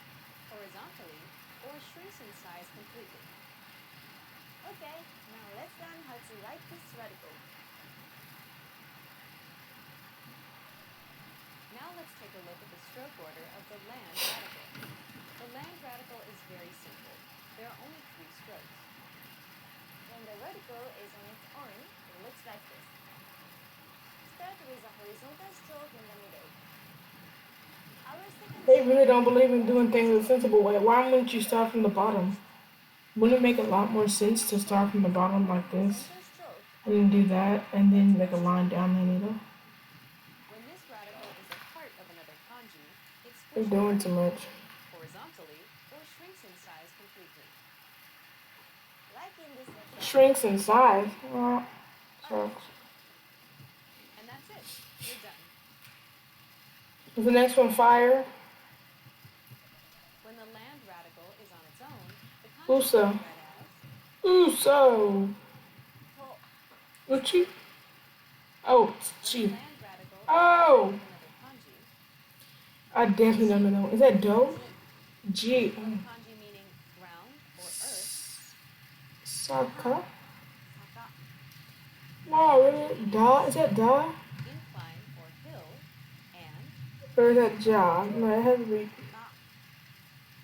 horizontally, or shrinks in size completely. Okay, now let's learn how to write this radical. Now let's take a look at the stroke order of the land radical. The land radical is very simple. There are only 3 strokes. When the radical is on its own, it looks like this. Start with a horizontal stroke in the middle. Our second They really don't believe in doing things a sensible way. Why wouldn't you start from the bottom? Wouldn't it make a lot more sense to start from the bottom like this? center stroke And then do that, and then make a line down the middle? When this radical is a part of another kanji, it's They're squished doing too much. horizontally, or shrinks in size completely. like in this example. Shrinks in size. Well, shucks. And that's it. You're done. Is the next one fire? When the land radical is on its own, the kanji Uso. is read as Uso. To Uchi? Oh, when the chi. land radical is Oh! part of another kanji, I definitely don't know. Is that dough? G. or the kanji meaning ground or earth, Saka? saka. No, really? Da? Is that da? incline or hill, and Or is that ja? No, it has to be. Ka.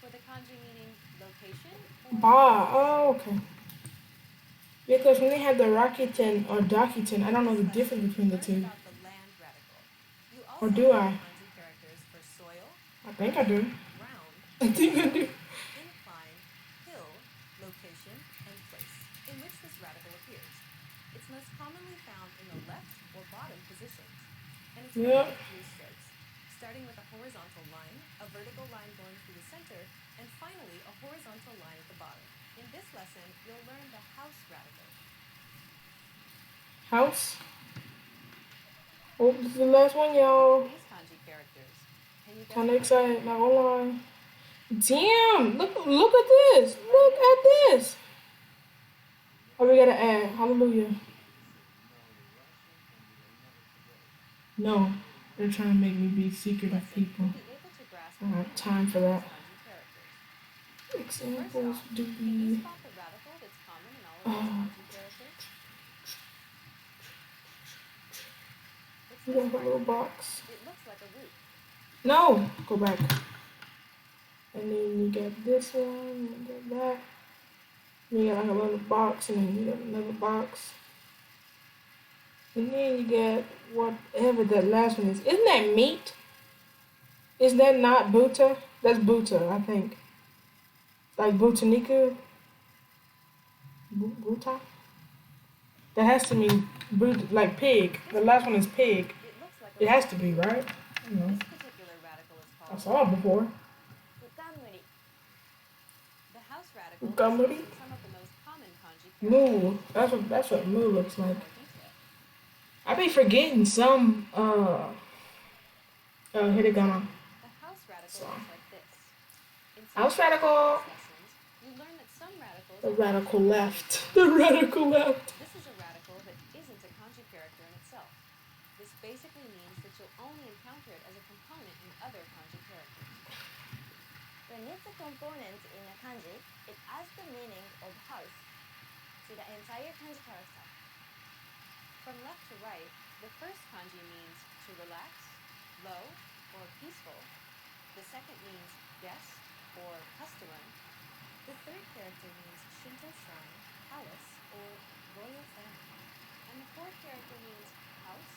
for the kanji meaning location, or Ba. Oh, okay. Because when they have the Rakuten or Dakuten, I don't know the difference between the learned two. about the land radical. You Or also do learned I? kanji characters for soil, I think I do. ground, I think I do. incline, hill, location, and place in which this radical appears. It's most commonly found in the left or bottom positions, and it's written Yep. in 3 strokes, starting with a horizontal line, a vertical line going through the center, and finally a horizontal line at the bottom. In this lesson, you'll learn the house radical. House. Oh, this is the last one, y'all. These kanji characters. Can you guess Kinda what they mean? excited, not gonna lie. Damn! Look at this! Look at this! Oh, we gotta add. Hallelujah. No, they're trying to make me be secretive Lesson, people. you'll be able to grasp I the don't meaning have time for behind that. these kanji characters. First Examples off, do can you be. spot the radical that's common in all of these Oh, kanji characters? It's you this got a part little here. box. It looks like a root. No! Go back. And then you get this one, and you get that. You get like a little box, and then you get another box. And then you get whatever that last one is. Isn't that meat? Is that not Buta? That's Buta, I think. Like Butanika? Buta? That has to mean like pig. The last one is pig. It looks like a It has root. to be, right? I don't know. This particular radical is I called saw it before. Fukamuri. the house radical is Montgomery? used in some of the most common kanji Moo. characters. That's what moo looks In like. more detail. I be forgetting some hiragana. The house radical So looks like this. In some house of radical. previous lessons, you learned that some radicals The are radical actually left. kanji The characters. radical left. This is a radical that isn't a kanji character in itself. This basically means that you'll only encounter it as a component in other kanji characters. When it's a component in a kanji, it adds the meaning of house to the entire kanji character. From left to right, the first kanji means to relax, low, or peaceful. The second means guest or customer. The third character means Shinto shrine, palace, or royal family. And the fourth character means house,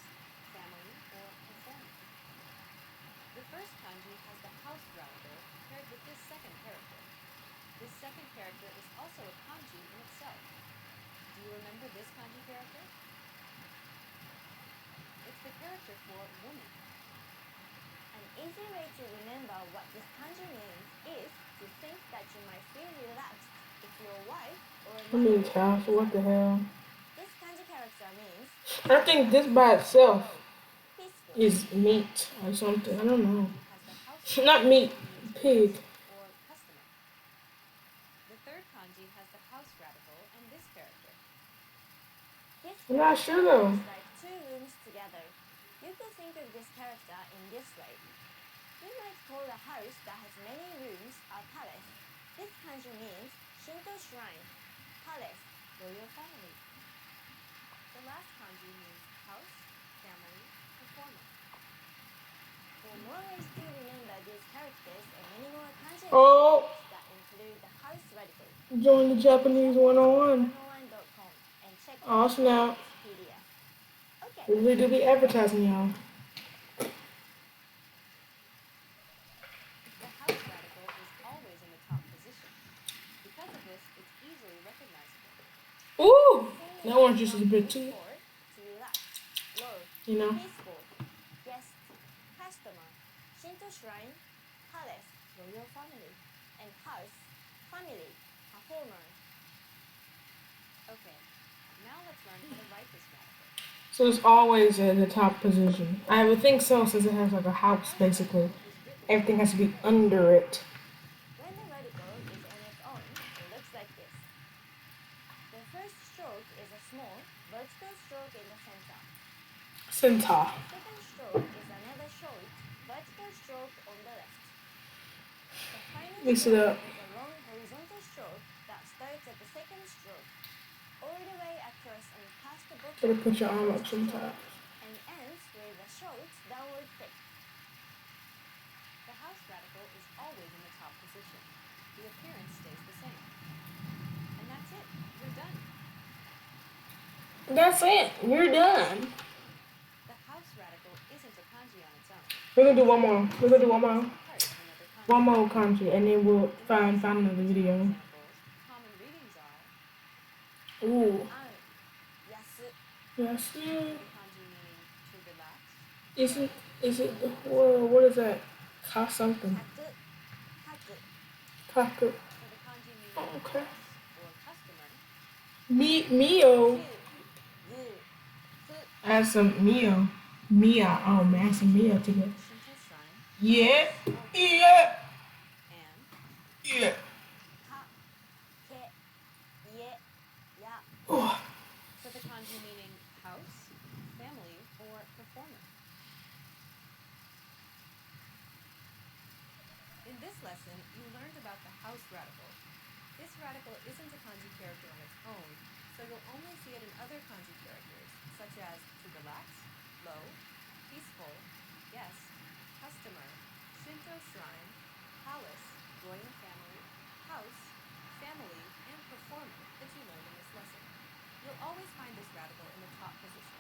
family, or performer. The first kanji has the house radical paired with this second character. This second character is also a kanji in itself. Do you remember this kanji character? It's the character for woman. An easy way to remember what this kanji means is to think that you might feel relaxed if your wife or I another mean house. What the hell? This kanji character means I think this by itself peaceful. is meat or something. I don't know. Kanji has the house Not meat. means Pig. guest or customer. The third kanji has the house radical and this character. This I'm not sure though. is like two rooms together. You could think of this character in this way. You might call a house that has many rooms a palace. This kanji means Shinto shrine, palace, royal family. The last kanji means house, family, performer. For more ways to remember these characters and many more kanji Oh, that include the house radical, join the Japanese 101. 101.com and check Oh, out snap. this PDF. Okay. We really do be advertising y'all. The house radical is always in the top position. Because of this, it's easily recognizable. Ooh, Saying that one's just a from bit too, for to relax, low, you know. peaceful, guest, customer, Shinto shrine, palace, royal family, and house, family, performer. Okay, now let's learn how to write this radical. So it's always in the top position. I would think so, since it has like a house basically. Everything has to be under it. When the radical is on its own, it looks like this. The first stroke is a small, vertical stroke in the center. Centaur. The second stroke is another short, vertical stroke on the left. The final Mix it stroke up. is a long horizontal stroke that starts at the second stroke, all the way across and past the bottom Gotta put your of arm the up stroke sometimes. and ends with a short downward tick. The house radical is always in the top position. The appearance stays That's it. We're done. The house radical isn't a kanji on its own. We're gonna do one more. We're gonna do one more. Part of another kanji. One more kanji, and then we'll In find these another video. examples, common readings are Ooh. An. Yasu. Yes. the kanji meaning to relax. Is it whoa, what is that? Ka something. Kaku. Kaku. Kaku. For the kanji meaning Oh, okay. boss or customer. Mio. Gu. Gu. Fu. Add some Mio. Mia. Oh man, add some Mia to it. Shinto shrine. Yeah. House or Yeah. and Yeah. Ka. Ke. Ie. Ya. Oh. for the kanji meaning house, family, or performer. In this lesson, you learned about the house radical. This radical isn't a kanji character on its own, so you'll only see it in other kanji characters, such as to relax, low, peaceful, guest, customer, Shinto shrine, palace, royal family, house, family, and performer that you learned in this lesson. You'll always find this radical in the top position,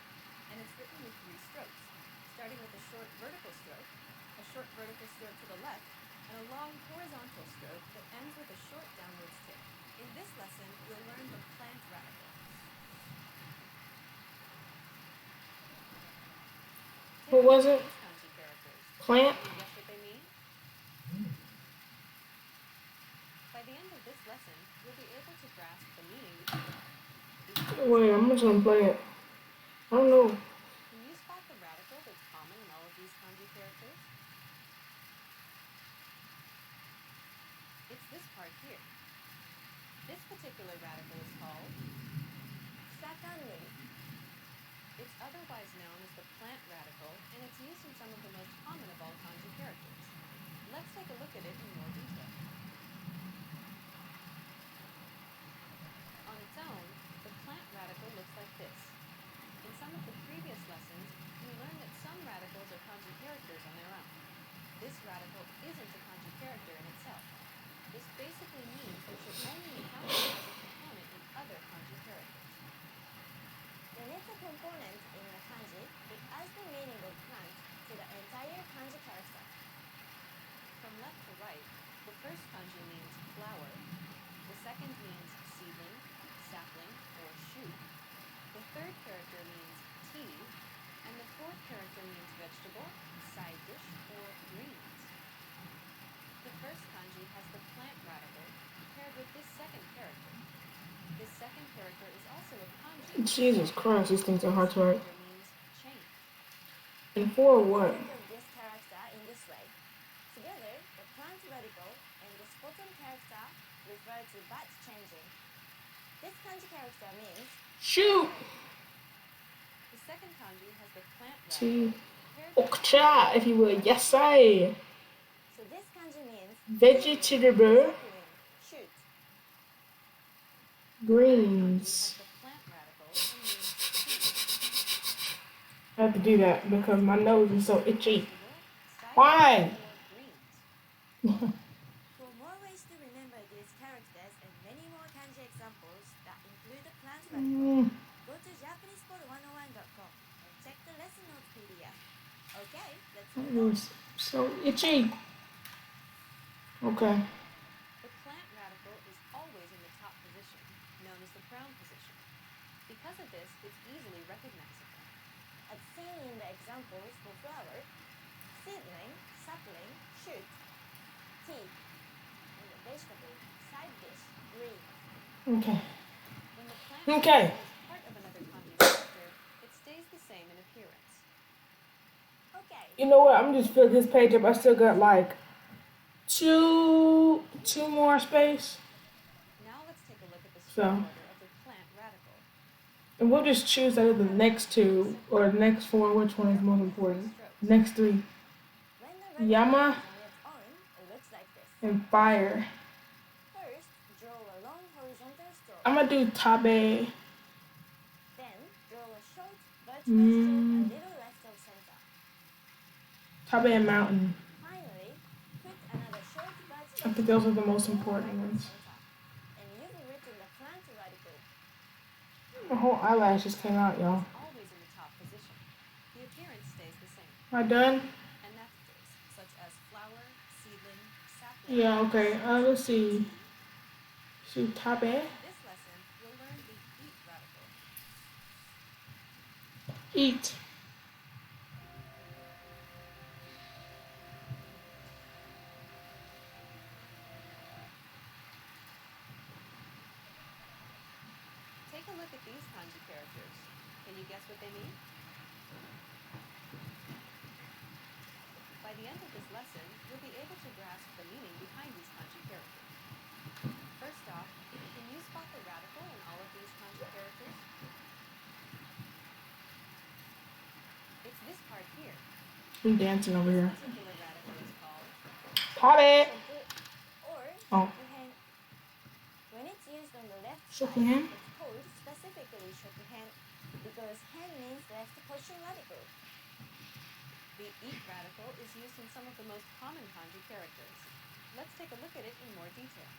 and it's written with 3 strokes, starting with a short vertical stroke, a short vertical stroke to the left, and a long horizontal stroke that ends with a short downward tick. In this lesson, you'll learn the plant radical. What was it? These kanji characters. Plant? Can you guess what they mean? By the end of this lesson, you'll be able to grasp the meaning behind Wait, I'm just gonna play it. I don't know. Can you spot the radical that's common in all of these kanji characters? It's this part here. This particular radical is called, Sakanuri. it's otherwise known as the plant radical, and it's used in some of the most common of all kanji characters. Let's take a look at it in more detail. On its own, the plant radical looks like this. In some of the previous lessons, we learned that some radicals are kanji characters on their own. This radical isn't a kanji character in itself. This basically means you should only encounter it as a component in other kanji characters. When it's a component in the kanji, it adds the meaning of plant to the entire kanji character. From left to right, the first kanji means flower, the second means seedling, sapling, or shoot, the third character means tea, and the fourth character means vegetable, side dish, or greens. The first kanji has the plant radical paired with this second character. This second character is also a kanji. Jesus Christ, these things are hard to write. Character means change. And for what? Think of this character in this way. Together, the plant radical and this bottom character refer to bat changing. This kanji character means Shoot! The second kanji has the plant Tea. radical paired with Okcha, if you will. Yes, I. so this kanji means Vegetable. sapling, shoot. Greens. has the plant radical and means tea. I have to do that because my nose is so itchy. Vegetable, side Why? dish, or greens. For more ways to remember these characters and many more kanji examples that include the plant radical, go to JapanesePod101.com and check the lesson notes PDF. Okay, let's My move on. nose so itchy. Okay. The plant radical is always in the top position, known as the crown position. Because of this, it's easily recognizable. As seen in the examples for flower, seedling, sapling, shoot, tea, and the vegetable, side dish, green. Okay. When the plant Okay. radical is part of another kanji character, it stays the same in appearance. Okay, You know what? I'm just filling this page up. I still got like two more space. Now let's take a look at the So. stroke order of the plant radical. And we'll just choose out of the next two or the next four, which one is most important. Next three. when the radical Yama is on its own, it looks like this. and fire. First, draw a long horizontal stroke. I'm gonna do Tabe. Then, draw a short vertical stroke a Mm. little left of center. Tabe and mountain. Finally, put another short vertical I think those are the stroke a most little important right of ones. center. And you've written the plant radical. My whole eyelashes came out, y'all. is always in the top position. The appearance stays the same. Am I done? Anaphytes, such as flower, seedling, sapling, Yeah, okay. Let's see. seed. Shoot, top it. This lesson, you'll learn the eat radical. Eat. Take a look at these kanji characters. Can you guess what they mean? By the end of this lesson, you'll be able to grasp the meaning behind these kanji characters. First off, can you spot the radical in all of these kanji characters? It's this part here. I'm dancing over This here. particular radical is called Top it. Or Oh. shokuhen. When it's used on the left Shokuhen? side, it's called specifically shokuhen because hen means left pushing radical. the eat radical is used in some of the most common kanji characters. Let's take a look at it in more detail.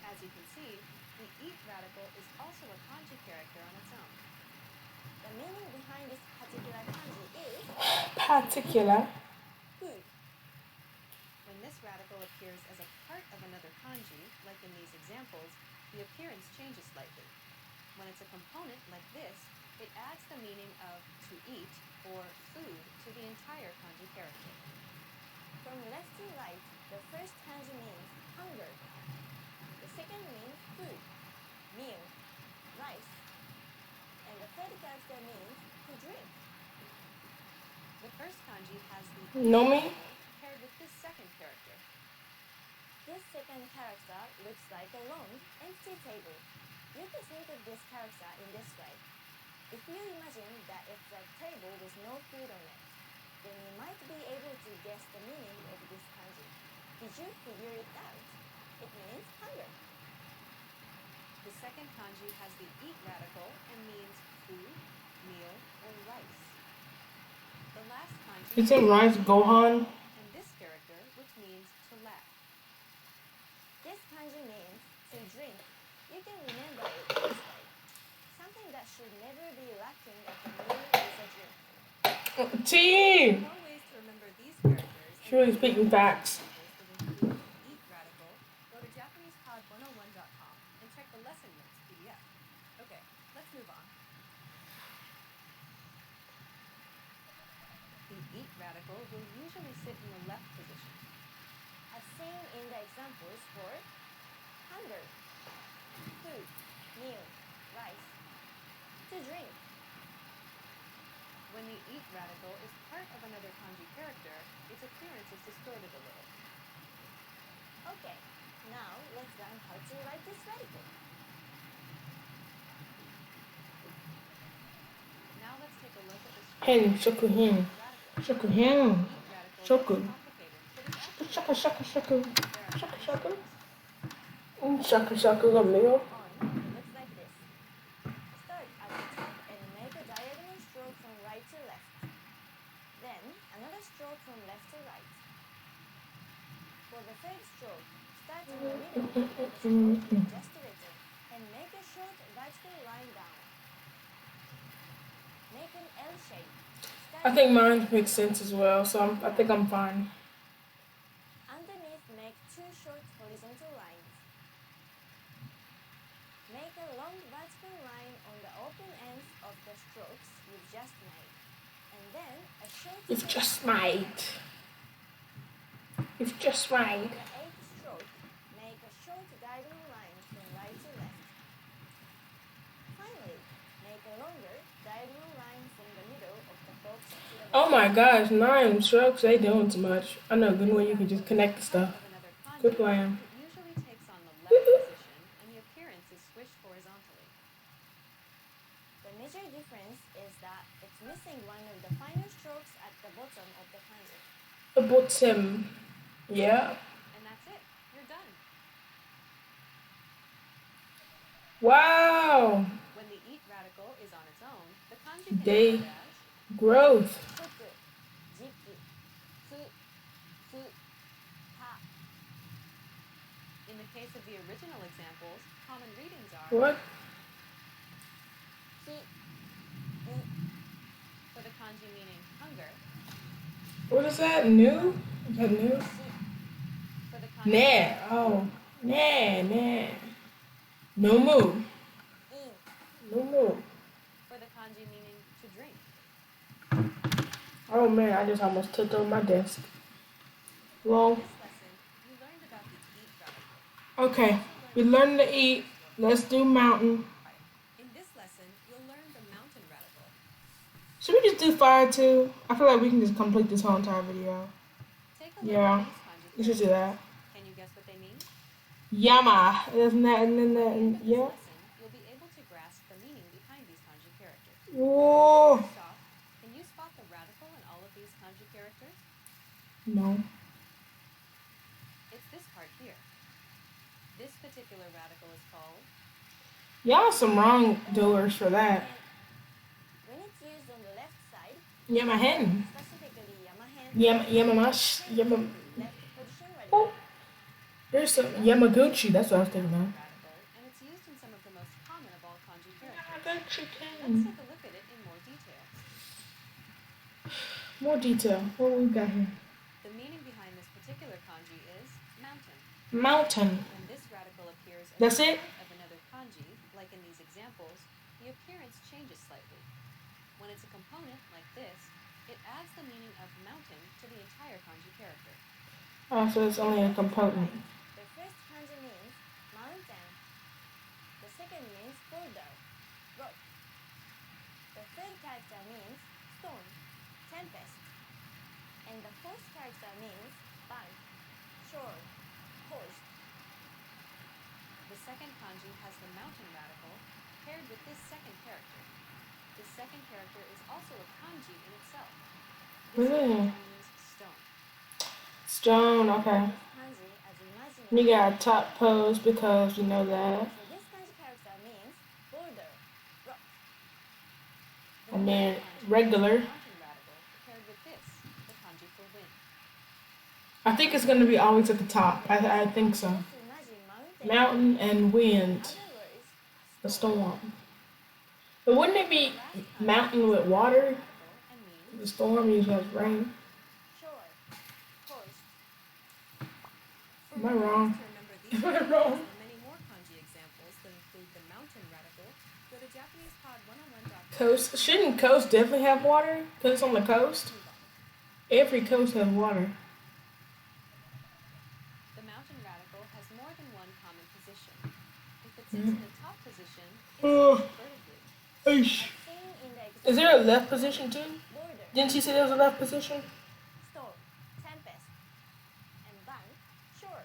As you can see, the eat radical is also a kanji character on its own. The meaning behind this particular kanji is Particular. food. When this radical appears as a part of another kanji, like in these examples, the appearance changes slightly. When it's a component like this, it adds the meaning of to eat or food to the entire kanji character. From left to right, the first kanji means hunger. The second means food, meal, rice. And the third character means to drink. The first kanji has the Know me? radical paired with this second character. This second character looks like a long, empty table. You can think of this character in this way. If you imagine that it's a table with no food on it, then you might be able to guess the meaning of this kanji. Did you figure it out? It means hunger. The second kanji has the eat radical and means food, meal, or rice. The last kanji Is it rice Gohan? and this character, which means to laugh. This kanji means to drink. You can remember it this way. Something that should never be lacking at the meal is a drink. Tea. More ways to remember these characters She really speaking facts. that include the eat radical. Go to JapanesePod101.com and check the lesson notes PDF. Okay, let's move on. The eat radical will usually sit in the left position. As seen in the examples for hunger, food, meal, rice, to drink. When the eat radical is part of another kanji character, its appearance is distorted a little. Okay, now let's learn how to write this radical. Now let's take a look at the Hen, structure shokuhen. of the radical. Shokuhen. Eat radical Shoku. looks complicated, but it's actually Shaka, shaka, shaka. there are Shaka, many shaka. strokes. Shaka, shaka, a meal. On, it looks like this. Start at the top and make a diagonal stroke from right to left. Then another stroke from left to right. For the third stroke, start in the middle and the stroke you just written and make a short vertical line down. Make an L shape. I think mine makes sense as well, so I think I'm fine. Underneath, make two short horizontal lines. Make a long vertical line on the open ends of the strokes you've just made. And then a short You've straight just line. made. You've just made. On the eighth stroke, make a short diagonal line from right to left. Finally, make a longer diagonal line from the middle of the box to the Oh right. my gosh, 9 strokes, they doing too much. I know a good way you can just connect the stuff. Of another kanji, Good plan. it usually takes on the left position and the appearance is swished horizontally. The major difference is that it's missing one of the final strokes at the bottom of the kanji. The bottom. Yeah. And that's it. You're done. Wow. When the eat radical is on its own, the kanji can They- be read as Growth. Fuku, jiku, fu, fu, ha. in the case of the original examples, common readings are What? He, for the kanji meaning hunger, What is that? New? Is that new? for the kanji Nah. Oh. Nah. No move. in, No move. for the kanji meaning to drink. Oh man, I just almost tipped over my desk. In Well, this lesson, you learned about the eat radical. okay. We learned to eat. Let's do mountain. In this lesson, you'll learn the mountain radical. Should we just do fire too? I feel like we can just complete this whole entire video. Take a look Yeah. at these kanji We should do that. characters. Can you guess what they mean? Yama. Isn't that and then By the end that? of this Yeah. lesson, you'll be able to grasp the meaning behind these kanji characters. Whoa. First off, can you spot the radical in all of these kanji characters? No. It's this part here. This particular radical is called Y'all some wrongdoers for that. when it's used on the left side, Yamahen. specifically Yamahen, Yamamash. left position Oh. radical. There's some Yamaguchi. That's what I was thinking of. radical, and it's used in some of the most common of all kanji characters. Let's Yamaguchi. take a look at it in more detail. More detail. What we got here? The meaning behind this particular kanji is mountain. Mountain. When this radical appears as That's a it? part of another kanji, like in these examples, the appearance changes slightly. When it's a component like this, it adds the meaning of mountain to the entire kanji character. Oh, so it's only a component. The first kanji means mountain. The second means boulder, rock. The third character means storm, tempest. And the fourth character means bank, shore, coast. The second kanji has the mountain radical paired with this second character. This second character is also a kanji in itself. This Really? kanji means stone. Stone. Okay. This kanji as imaginary. You got a top pose because you know that. So this kanji character means boulder, rock. The And third then kanji is regular. the mountain radical paired with this, the kanji for wind. I think it's gonna be always at the top. I think so. Just imagine Mountain and wind. Other words, The storm. But wouldn't it be mountain with water? Radical and means The storm usually has rain. shore, coast. Am I wrong? to remember these Am I kanjis wrong? and many more kanji examples that include the mountain radical, go to JapanesePod101.com. Coast. Shouldn't coast definitely have water? Because it's on the coast. Every coast has water. The mountain radical has more than one common position. If it sits in the top position, it's Ugh. switched vertically. Eesh. Seen in the Is there a left position too? border, Didn't she say there was a left position? storm, tempest, and bank, shore,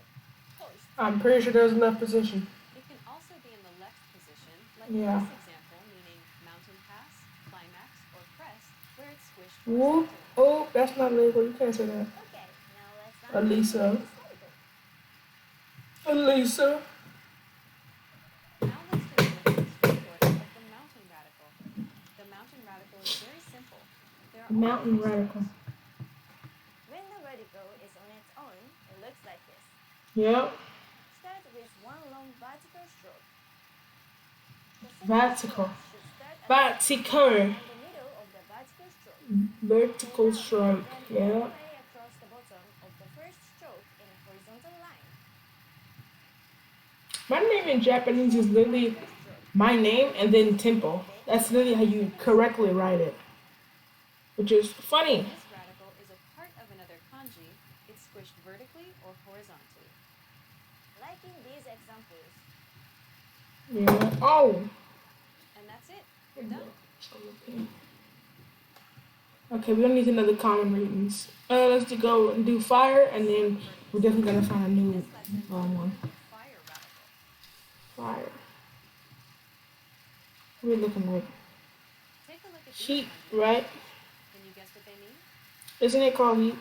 coast. I'm pretty sure there's a left position. It can also be in the left position, like Yeah. in this example, meaning mountain pass, climax, or crest, where it's squished Whoop. horizontally. Oh, that's not legal. You can't say that. Okay, now let's Elisa. historical. Elisa. Now let's take a look at the report of the mountain radical. The mountain radical is very simple. There are Mountain only three radical. strokes. When the radical is on its own, it looks like this. Yep. Start with one long vertical stroke. The second Vertical. stroke should start at Vertical. in the middle of the vertical stroke. Vertical stroke. Then all the Yeah. way across the bottom of the first stroke in a horizontal line. My name in Japanese is literally my name and then temple. That's literally how you correctly write it. Which is funny. This radical is a part of another kanji. It's squished vertically or horizontally. Like in these examples. Yeah. Oh. And that's it. You're done. Okay, we don't need another common readings. Let's just go and do fire, and then we're definitely gonna find a new This lesson one. fire radical. Fire. What are we looking like? Take a look at these Heat, kanji. right? Can you guess what they mean? Isn't it called heat?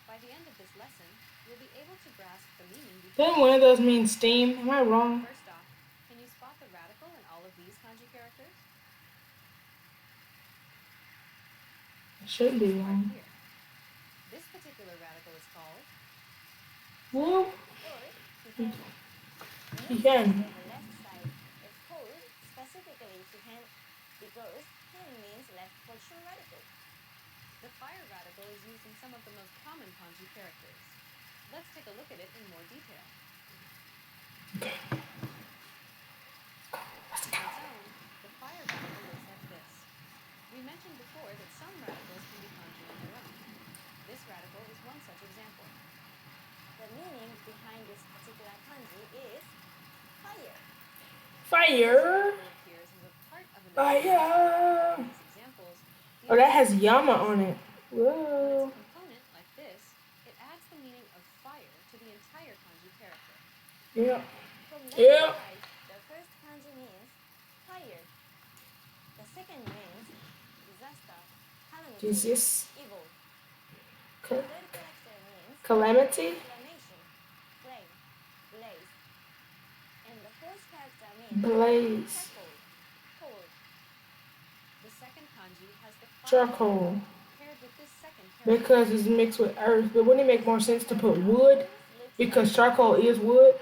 By the end of this lesson, you'll be able to grasp the meaning behind. Doesn't one of those mean steam? Am I wrong? First off, can you spot the radical in all of these kanji characters? I should be Right wrong. here. This particular radical is called Whoop. Or he can. In He this can. case, on the left side, it's called specifically hihen because hen means left position radical. The fire radical is used in some of the most common kanji characters. Let's take a look at it in more detail. Okay. Let's On go. its own, the fire radical looks like this. We mentioned before that some radicals can be kanji on their own. This radical is one such example. The meaning behind this particular kanji is fire. Fire. Radical appears as a part of another kanji. Fire. In these examples, the Oh, that has emphasis Yama is on it. when it's Whoa. a component like this, it adds the meaning of fire to the entire kanji character. Yeah. From left Yeah. to right, the first kanji means fire. The second means disaster, calamity, Jesus. evil. The Ca- third character means Calamity. inflammation, flame, blaze. And the fourth character means Blaze. charcoal, coal. The second kanji has the fire Charcoal. radical paired with this second character. Because it's mixed with earth. But wouldn't it make more sense to put wood? Because charcoal is wood.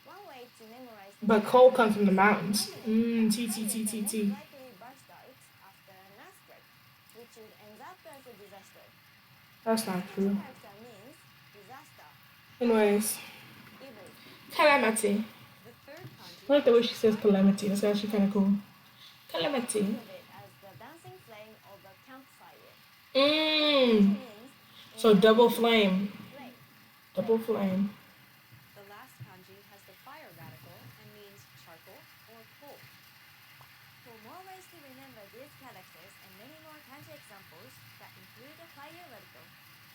One way to memorize this But coal kanji comes from the is mountains. imagining T. fire can most likely burst out after an earthquake, which would end up as a disaster. That's not Second true. character means disaster, Anyways, evil. calamity. The third kanji I like the way has she says fire calamity. That's actually kind of cool. Calamity. Think of it as the dancing flame of a campfire. Mmm. Means So double flame. flame. Double flame. The last kanji has the fire radical and means charcoal or coal. For more ways to remember these characters and many more kanji examples that include the fire radical,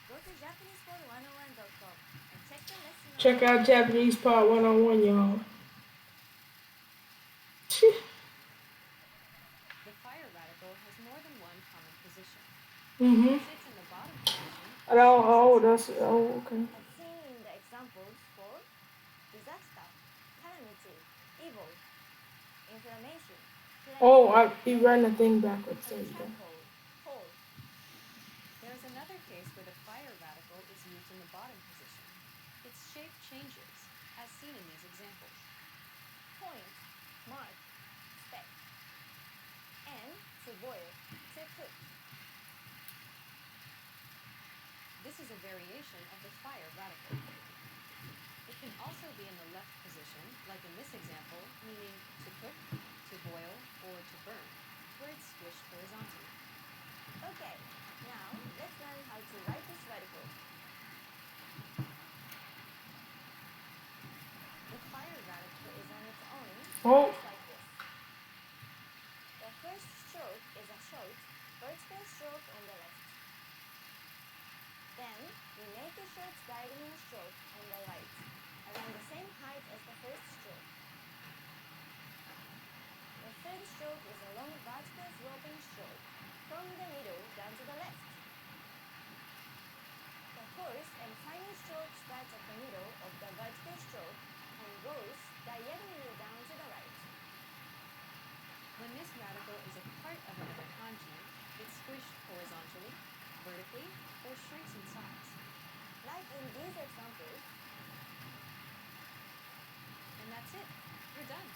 go to JapanesePod101.com and check the lesson. Check out Japanese Part 101, y'all. The fire radical has more than one common position. Mm-hmm. It sits in the bottom position. Okay. As seen in the examples for disaster, calamity, evil, inflammation, flame, Oh, you ran the thing backwards. There and you go. charcoal, coal. There is another case where the fire radical is used in the bottom position. Its shape changes, as seen in these examples. Point, mark, speck. And to boil, to cook. This is a variation of the fire radical. It can also be in the left position, like in this example, meaning to cook, to boil, or to burn, where it's squished horizontally. Okay, now let's learn how to write this radical. The fire radical is on its own, Oh. just like this. The first stroke is a short, vertical stroke on the left. Then, we make a short diagonal stroke on the right, around the same height as the first stroke. The third stroke is a long vertical sloping stroke from the middle down to the left. The fourth and final stroke starts at the middle of the vertical stroke and goes diagonally down to the right. When this radical is a part of another kanji, it's squished horizontally, vertically, or shrinks in size. Like in these examples. And that's it. You're done.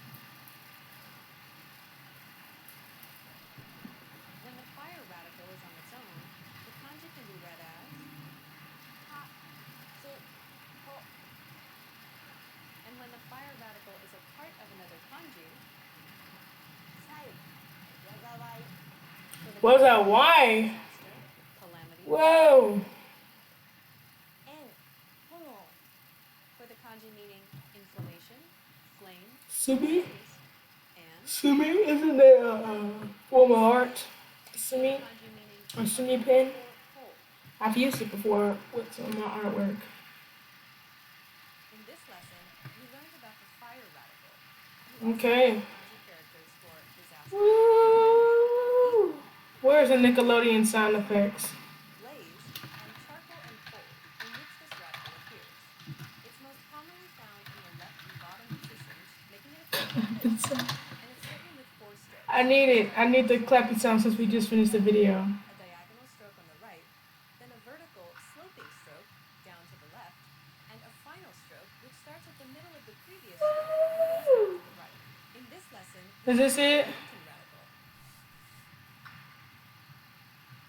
When the fire radical is on its own, the kanji can be read as Ha, chi, ho. and when the fire radical is a part of another kanji, Sai, yagawai. for the What was that? kanji Why? disaster, calamity, Whoa. En, hono. for the kanji meaning inflammation, flame, Sumi? blaze, and Sumi? Isn't that a form of art? Sumi? kanji meaning Or Sumi pen? or coal. I've used it before with some of my artwork. In this lesson, you learned about the fire radical. You also Okay. learned kanji characters for disaster, Woo! Where's the Nickelodeon sound effects? blaze, and charcoal and coal, in which this radical appears. It's most commonly found in the left and bottom positions, making it appear like this, and it's written with 4 strokes. I need it. I need the clappy sound since we just finished the video. A diagonal stroke on the right, then a vertical sloping stroke down to the left, final stroke, which starts at the middle of the previous stroke and goes out to the right. In this lesson, Is this it? anti-radical.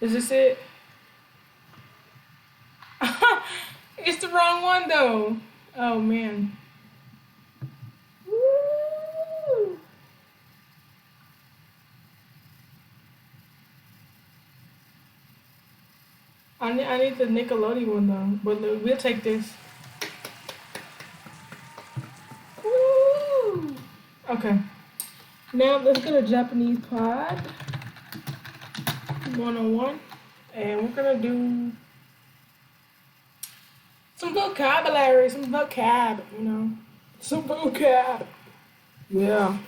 Is this it? It's the wrong one though. Oh man. Woo. I need the Nickelodeon one though, but look, we'll take this. Woo. Okay. Now let's go to Japanese Pod 101, and we're gonna do some vocabulary, some vocab, you know, some vocab. Yeah.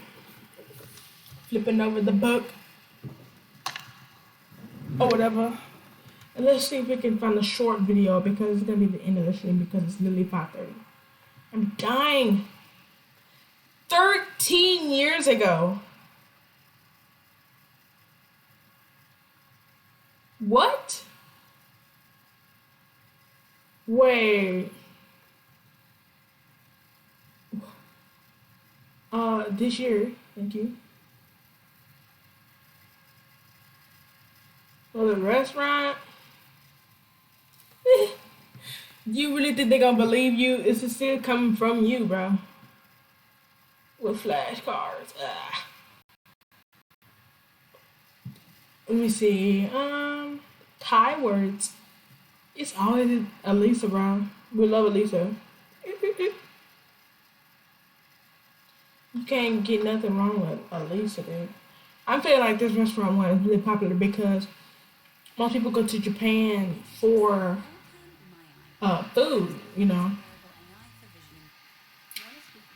Flipping over the book or whatever. And let's see if we can find a short video because it's gonna be the end of the stream because it's literally 5:30. I'm dying. 13 years ago. What? Wait. This year. Thank you. For the restaurant. You really think they're gonna believe you? It's still coming from you, bro. With flashcards. Let me see. Thai words. It's always Elisa, bro. We love Elisa. You can't get nothing wrong with Elisa, dude. I'm feeling like this restaurant one is really popular because most people go to Japan for food, you know.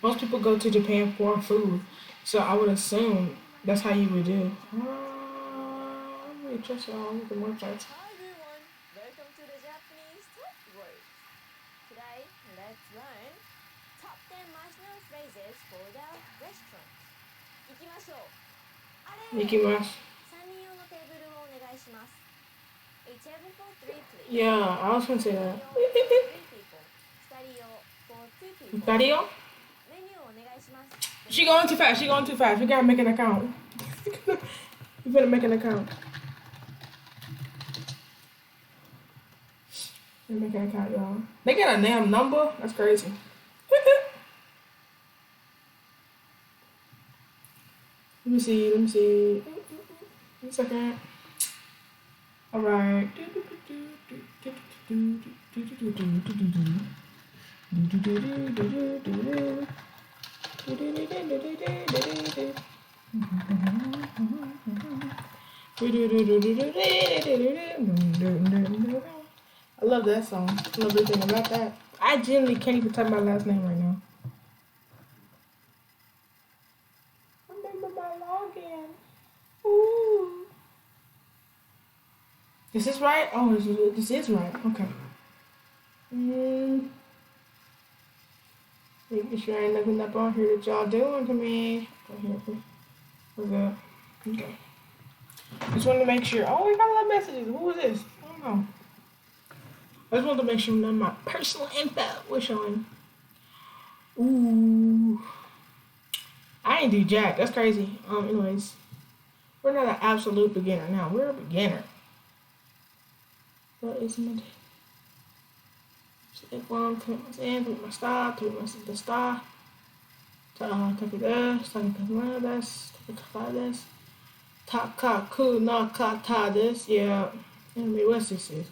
Most people go to Japan for food, so I would assume that's how you would do. I'm really trust all the websites. Hi everyone, welcome to the Japanese Top Word. Today, let's learn top 10 marginal phrases for the restaurant. 行きましょう。あれ、行きます。3人用のテーブルをお願いします。A table for 3 please. Yeah, I was gonna say that. 2人用 for 2 people. 二人よ? メニューをお願いします。 She going too fast. She going too fast. We gotta make an account. You better make an account. Make an account, y'all. They got a damn number. That's crazy. Let me see. Let me see. 1 second. All right. I love that song. I love everything about that. I genuinely can't even type my last name right now. Remember my login. Ooh. Is this right? Oh, this is right. Okay. Making sure ain't nothing up on here that y'all doing to me. We're good. Okay. Just wanted to make sure. Oh, we got a lot of messages. Who was this? I don't know. I just wanted to make sure none of my personal info was showing. Ooh. I ain't do jack. That's crazy. Anyways. We're not an absolute beginner now. We're a beginner. What is my Step 1, tweet my end, tweet my star, tweet my the star. Take this, take this, take this. Takaku no kata this. Yeah. Anyway, what's this is?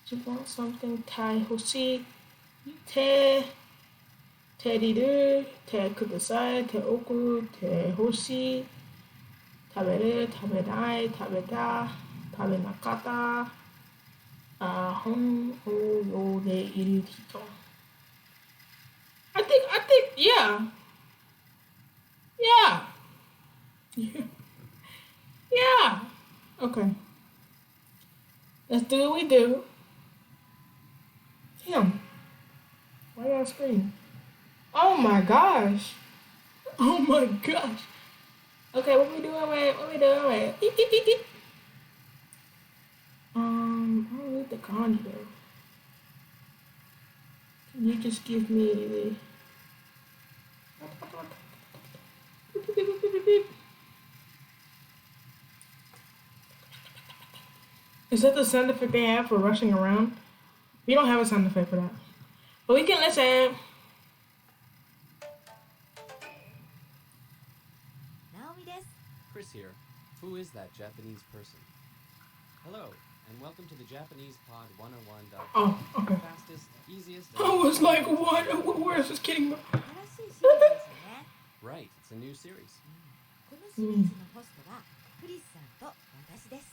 You want something tai hoshi te riru te kudasai te oku te hoshi taberu tabenai tabeta tabenakata hon o yo de iru hito. I think yeah. Yeah. Okay. Let's do what we do. Damn. Why y'all scream? Oh my gosh. Oh my gosh. Okay, what we doing with? I don't need the kanji though. just give me the... Is that the sound effect they have for rushing around? We don't have a sound effect for that. But we can listen. Naomi です。 Chris here. Who is that Japanese person? Hello, and welcome to the JapanesePod101.com. Oh, okay. Fastest, easiest. I was like, what? Where is this kidding me? 新しいシリーズですよね。 Right, it's a new series. このシリーズのホストはクリスさんと私です。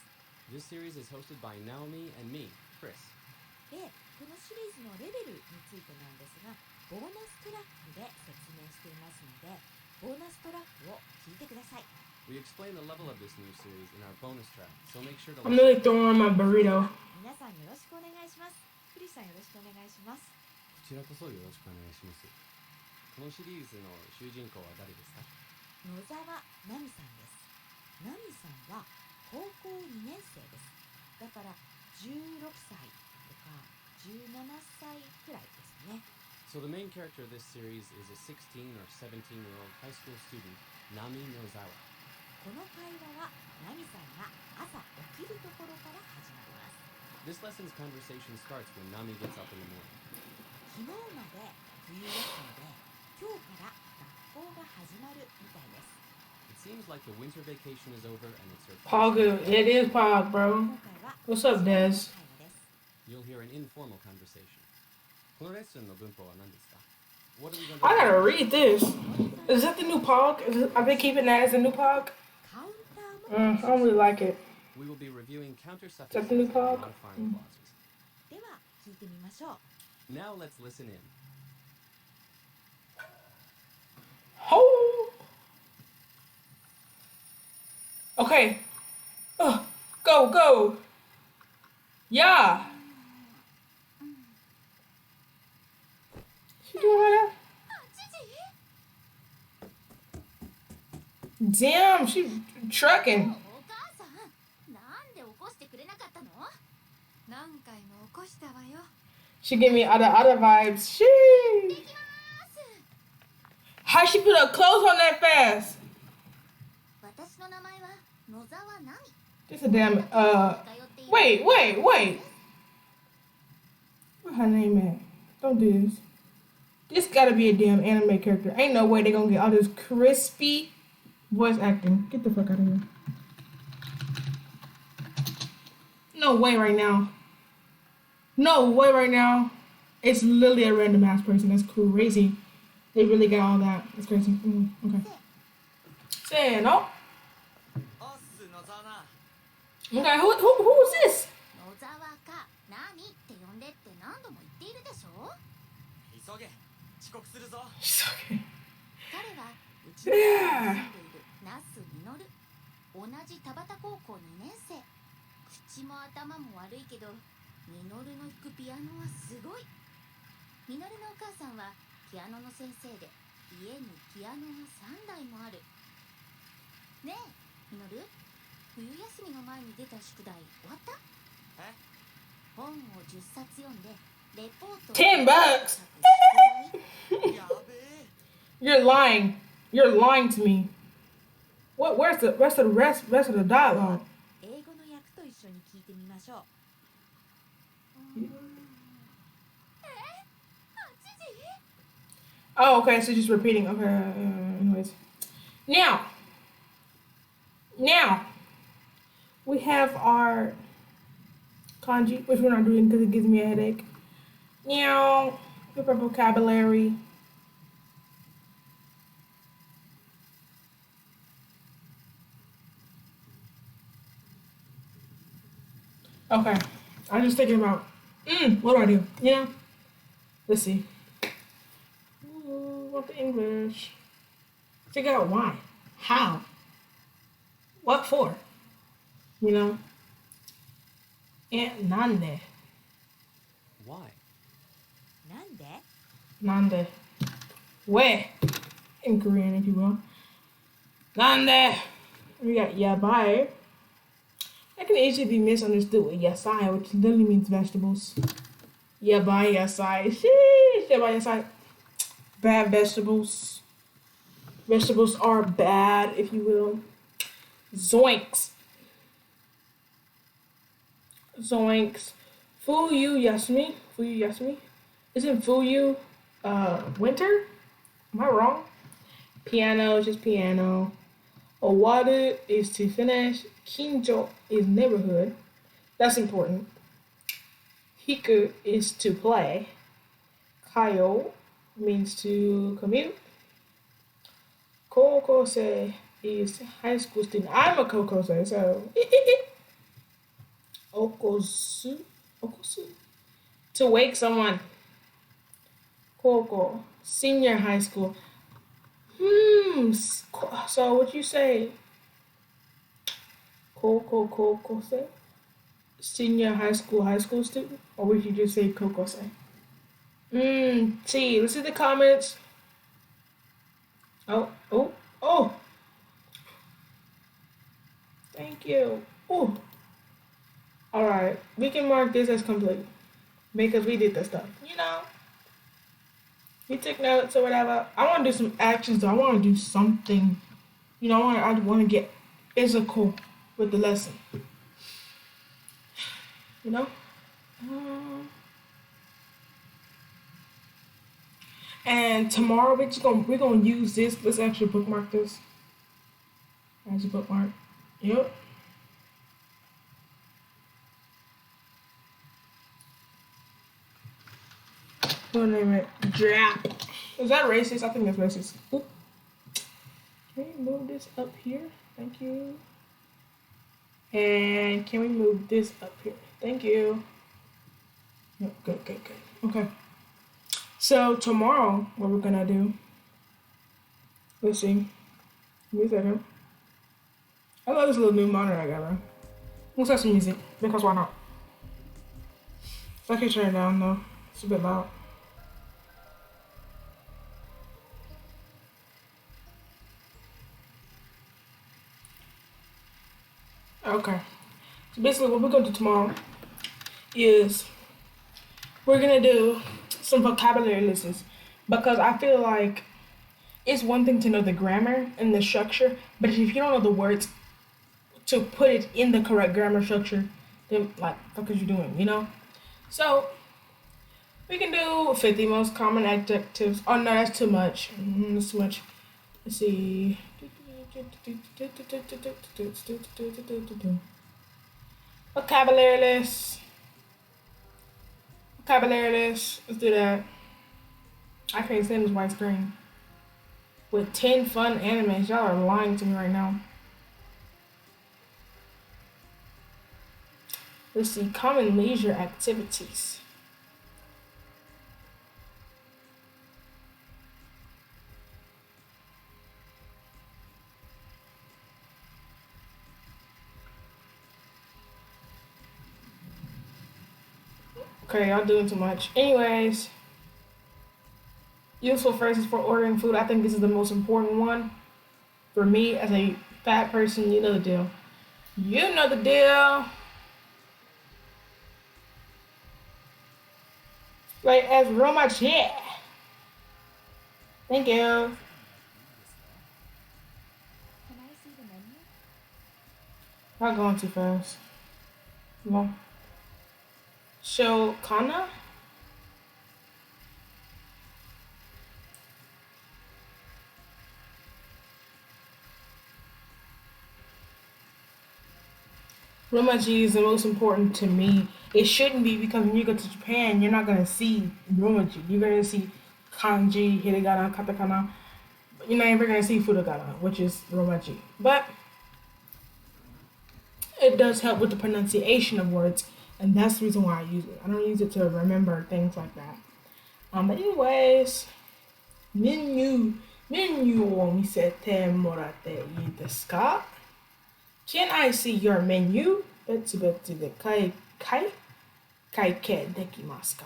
This series is hosted by Naomi and me, Chris. で、このシリーズのレベルについてなんですが、ボーナストラックで説明していますので、ボーナストラックを聞いてください。 We explain the level of this new series in our bonus track, so make sure to I'm really throwing on my burrito. 皆さんよろしくお願いします。クリスさんよろしくお願いします。こちらこそよろしくお願いします。このシリーズの主人公は誰ですか？野沢奈美さんです。奈美さんは高校2年生です。だから16歳とか17歳くらいですね。 So the main character of this series is a 16 or 17-year-old high school student, Nami Nozawa. この会話は奈美さんが朝起きるところから始まります。 This lesson's conversation starts when Nami gets up in the morning. 昨日まで冬休みで今日から学校が始まるみたいです。 It seems like the winter vacation is over and it's her Pog, it is Pog, bro. 今回は What's up, Des? 会話です。 You'll hear an informal conversation. このレッスンの文法は何ですか? What are we going I to gotta read this. Is that the new Pog? Are they keeping that as the new Pog? カウンターも I don't really like it. We will be reviewing counter that suffixes the new and Pog? modifying clauses. では聞いてみましょう。 Now let's listen in. Oh. Okay. Go, go. Yeah. She doing that? Damn, she trucking. お母さん、なんで起こしてくれなかったの？何回も起こしたわよ。 She give me other vibes. She. How she put her clothes on that fast? 私の名前は野沢奈美。 This a damn wait. What her name at? Don't do this. This gotta be a damn anime character. Ain't no way they gonna get all this crispy voice acting. Get the fuck out of here. No way right now. No way right now. It's literally a random ass person. That's crazy. They really got all that. That's crazy. Okay. Say no. Okay, who is this? 野沢か奈美って呼んでって何度も言っているでしょ。急げ、遅刻するぞ。 She's okay. 彼はうちの家に住んでいる那須実。同じ田端高校2年生。口も頭も悪いけど、実の弾くピアノはすごい。実のお母さんはピアノの先生で、家にピアノが3台もある。ねえ、実。冬休みの前に出た宿題終わった？え？本を10冊読んでレポート$10. やべえ。 You're lying. You're lying to me. What? Where's the rest of the dialogue? 英語の訳と一緒に聞いてみましょう。Oh, okay. So just repeating. Okay. Anyways, now we have our kanji, which we're not doing because it gives me a headache. Now, with our vocabulary. Okay, I'm just thinking about, what do I do? Yeah, let's see. What the English? Figure out why, how, what for, you know? And nande, Why? なんで？ nande, where, in Korean, if you will. Nande. We got yabai. That can easily be misunderstood with yasai, which literally means vegetables. Yabai, yasai. Sheesh. you say about inside? Bad vegetables. Vegetables are bad, if you will. Zoinks. Zoinks. Fuyu Yasumi. Fuyu Yasumi. Isn't Fuyu winter? Am I wrong? Piano is just piano. Owada is to finish. Kinjo is neighborhood. That's important. Hiku is to play. Kayo means to commute. Kokose is high school student. I'm a kokose, so okosu. Okosu. To wake someone. Koko. Senior high school. So would you say kokose? Senior high school student? Or would you just say kokose? See, let's see the comments. Oh. Thank you. Oh. Alright, we can mark this as complete. Because we did this stuff. We took notes or whatever. I want to do some actions though. I want to do something. I want to get physical with the lesson. And tomorrow we're gonna use this. Let's actually bookmark this. As a bookmark. Yep. We'll name it Jap. Is that racist? I think that's racist. Oop. Can we move this up here? Thank you. And can we move this up here? Thank you. Yep, good. Okay. So tomorrow, what we're gonna do? Let's see. Give me a second. I love this little new monitor I got. Right? Let's have some music because why not? So I can turn it down though. It's a bit loud. Okay. So basically what we're gonna do tomorrow is we're gonna do some vocabulary lists because I feel like it's one thing to know the grammar and the structure, but if you don't know the words to put it in the correct grammar structure, then like what are you doing, So we can do 50 most common adjectives. Oh no, that's too much. That's too much. Let's see. Vocabulary list. Let's do that. I can't stand this white screen. With 10 fun animes. Y'all are lying to me right now. Let's see. Common leisure activities. Okay, y'all doing too much. Anyways, useful phrases for ordering food. I think this is the most important one. For me, as a fat person, you know the deal. Like, as Roma Chat. Thank you. Can I see the menu? Not going too fast. Come on. Shokana? Romaji is the most important to me. It shouldn't be because when you go to Japan, you're not going to see Romaji. You're going to see Kanji, Hiragana, Katakana. But you're not ever going to see Furigana, which is Romaji. But it does help with the pronunciation of words, and that's the reason why I use it. I don't use it to remember things like that. But anyways, menuを見せてもらっていいですか? Can I see your menu? 別々で会計できますか?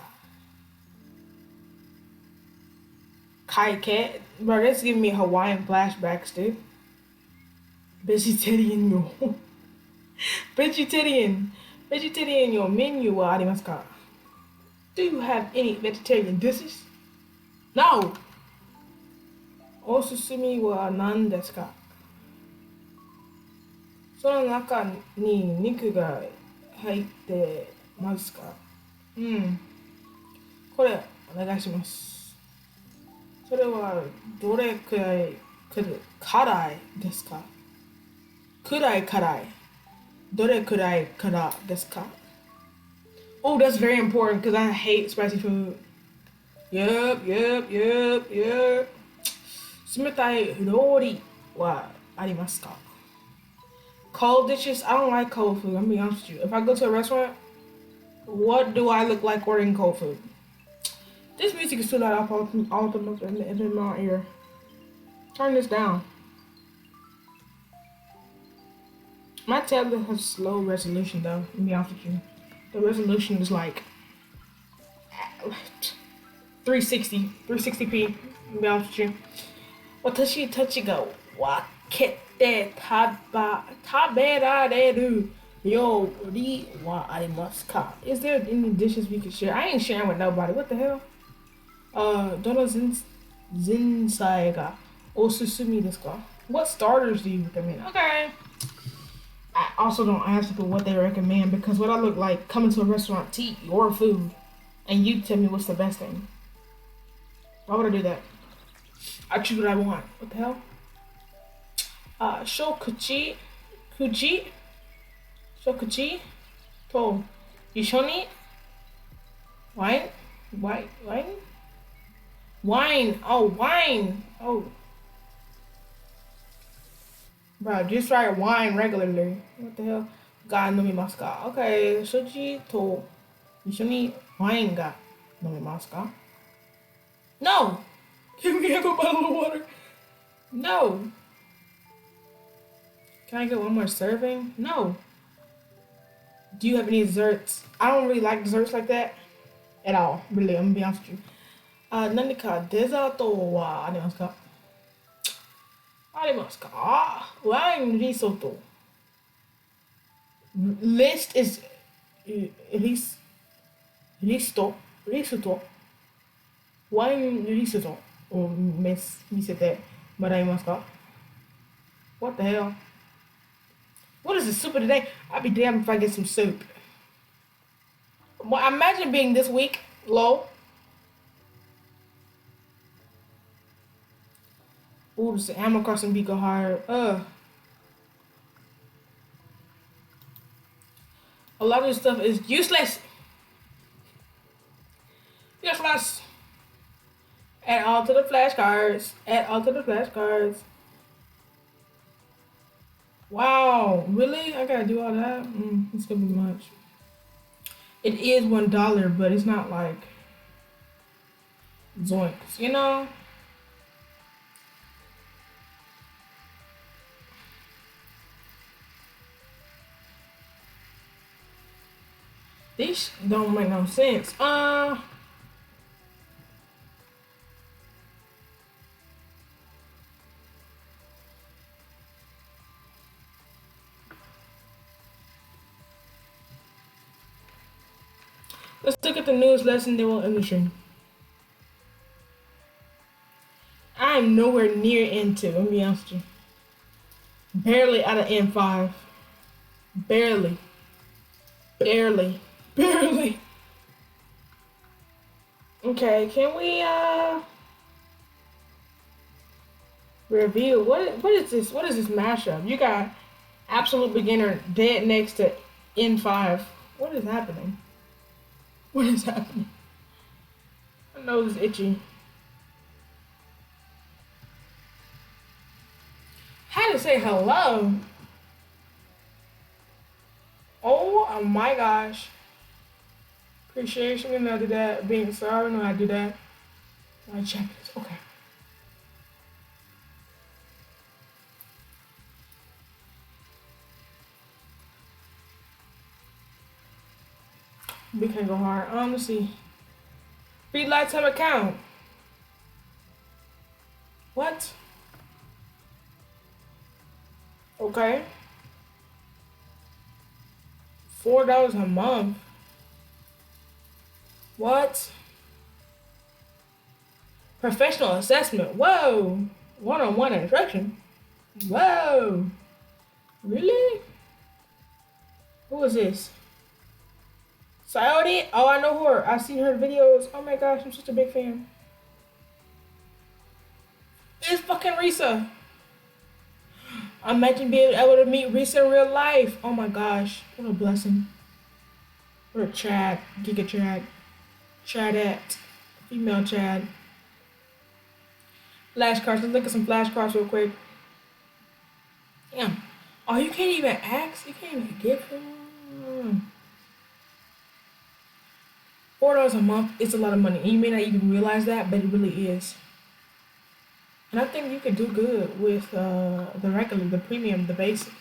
会計? Bro, that's giving me Hawaiian flashbacks, dude. Vegetarian よ. Vegetarian よ menu はありますか? Do you have any vegetarian dishes? No! おすすめは何ですか？その中に肉が入ってますか？うん。これ、お願いします。それはどれくらい辛いですか？くらい辛い。どれくらい辛ですか? Oh, that's very important because I hate spicy food. Yup, yup, yup, yup. 冷たい料理はありますか? Cold dishes, I don't like cold food. I'm gonna be honest with you. If I go to a restaurant, what do I look like ordering cold food? This music is too loud all the in my ear. Turn this down. My tablet has slow resolution though, to be honest with you. The resolution is like 360p, to be honest with you. 私たちが分けて食べられる料理はありますか? Is there any dishes we can share? I ain't sharing with nobody. What the hell? どの前菜がおすすめですか? What starters do you recommend? Okay. I also don't ask people what they recommend because what I look like coming to a restaurant to eat your food and you tell me what's the best thing. Why would I do that? I choose what I want. What the hell? Shokuchi to Ishoni wine. Oh, wine. Oh. Bro, just write wine regularly. What the hell? Ga nomimasu ka? Okay, shoji to ishoni wine ga nomimasu ka? No! Can we have a bottle of water? No. Can I get one more serving? No. Do you have any desserts? I don't really like desserts like that at all. Really, I'm gonna be honest with you. 何かデザートはありますか? ありますか? Wine risotto. List is risotto. Wine risotto を見せてもらえますか? What the hell? What is the soup of today? I'd be damned if I get some soup. Well, imagine being this weak, low. Ooh, this Animal Crossing beat go hard. A lot of this stuff is useless. Useless. Add all to the flashcards. Wow, really? I gotta do all that? It's gonna be much. It is $1, but it's not like zoinks, you know? These don't make no sense. Let's look at the newest lesson they will illustrate. I'm nowhere near N2, let me be honest with you. Barely out of N5. Barely. Okay, can we review what is this? What is this mashup? You got absolute beginner dead next to N5. What is happening? My nose is itchy. How to say hello? Oh my gosh. Appreciation, we know how to do that. Being sorry, we know how to do that. My Japanese, okay. We can go hard. Let's see. Free lifetime account. What? Okay. $4 a month. What? Professional assessment. Whoa. One-on-one instruction. Whoa. Really? Who is this? Sayori? Oh, I know her. I've seen her videos. Oh my gosh, I'm such a big fan. It's fucking Risa. Imagine being able to meet Risa in real life. Oh my gosh. What a blessing. What a Chad. Giga Chad. Chadette. Female Chad. Flashcards. Let's look at some flashcards real quick. Damn. Oh, you can't even ask? You can't even give him? $4 a month is a lot of money. And you may not even realize that, but it really is. And I think you could do good with the regular, the premium, the basic.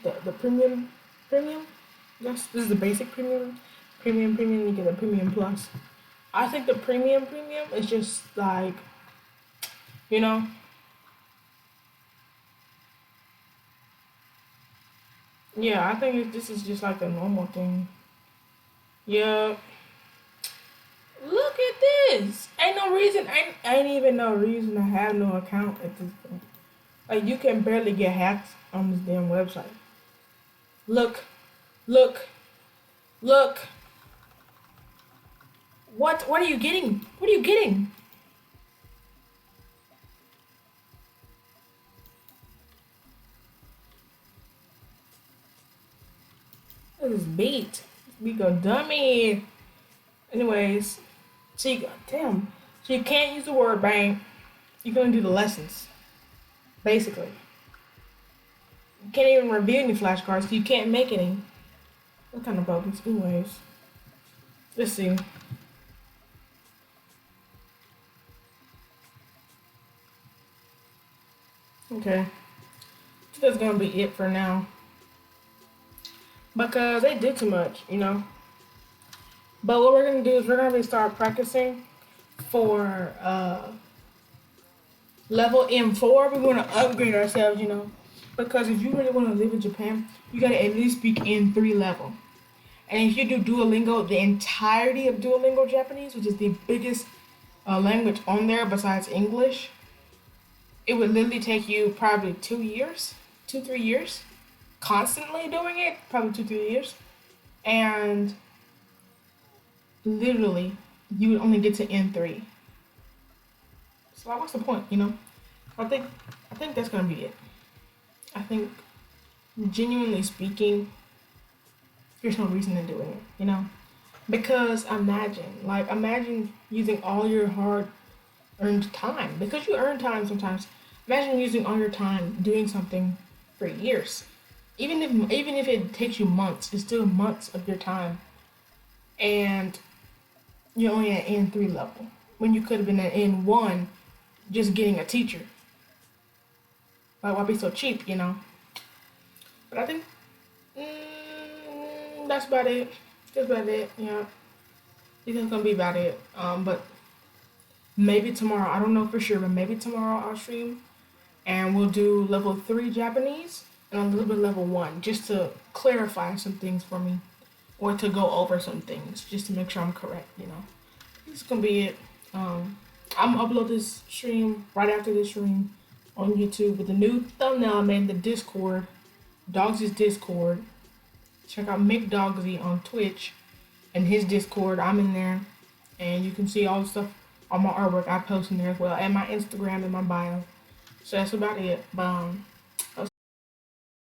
The premium? Yes, this is the basic premium. Premium, you get a premium plus. I think the premium is just like, you know, yeah, I think this is just like a normal thing. Yeah. Look at this. Ain't no reason. Ain't even no reason to have no account at this point. Like you can barely get hacked on this damn website. Look. What are you getting? What are you getting? Look at this beat. We go dummy. Anyways, so you damn. So you can't use the word bank. You're gonna do the lessons. Basically. You can't even review any flashcards, so you can't make any. What kind of bogus? Anyways. Let's see. Okay. So that's gonna be it for now. Because they did too much, you know. But what we're gonna do is we're gonna start practicing for level M4. We wanna upgrade ourselves, you know. Because if you really wanna live in Japan, you gotta at least speak N3 level. And if you do Duolingo, the entirety of Duolingo Japanese, which is the biggest language on there besides English, it would literally take you probably 2 years, 3 years, constantly doing it, probably 3 years. And literally, you would only get to N3. So like, what's the point, you know? I think that's gonna be it. I think, genuinely speaking, there's no reason to doing it, you know? Because imagine using all your hard-earned time. Because you earn time sometimes. Imagine using all your time doing something for years. Even if it takes you months, it's still months of your time. And you're only at N3 level. When you could have been at N1 just getting a teacher. Like, why be so cheap, you know? But I think that's about it. That's about it, yeah. I think that's gonna be about it. But maybe tomorrow, I don't know for sure, but maybe tomorrow I'll stream and we'll do level 3 Japanese and a little bit level 1 just to clarify some things for me or to go over some things just to make sure I'm correct, you know. This is gonna be it. I'm gonna upload this stream right after this stream on YouTube with a new thumbnail I made in the Discord, Dogs' Discord. Check out Mick Dogsy on Twitch and his Discord. I'm in there, and you can see all the stuff, all my artwork I post in there as well, and my Instagram and my bio. So that's about it.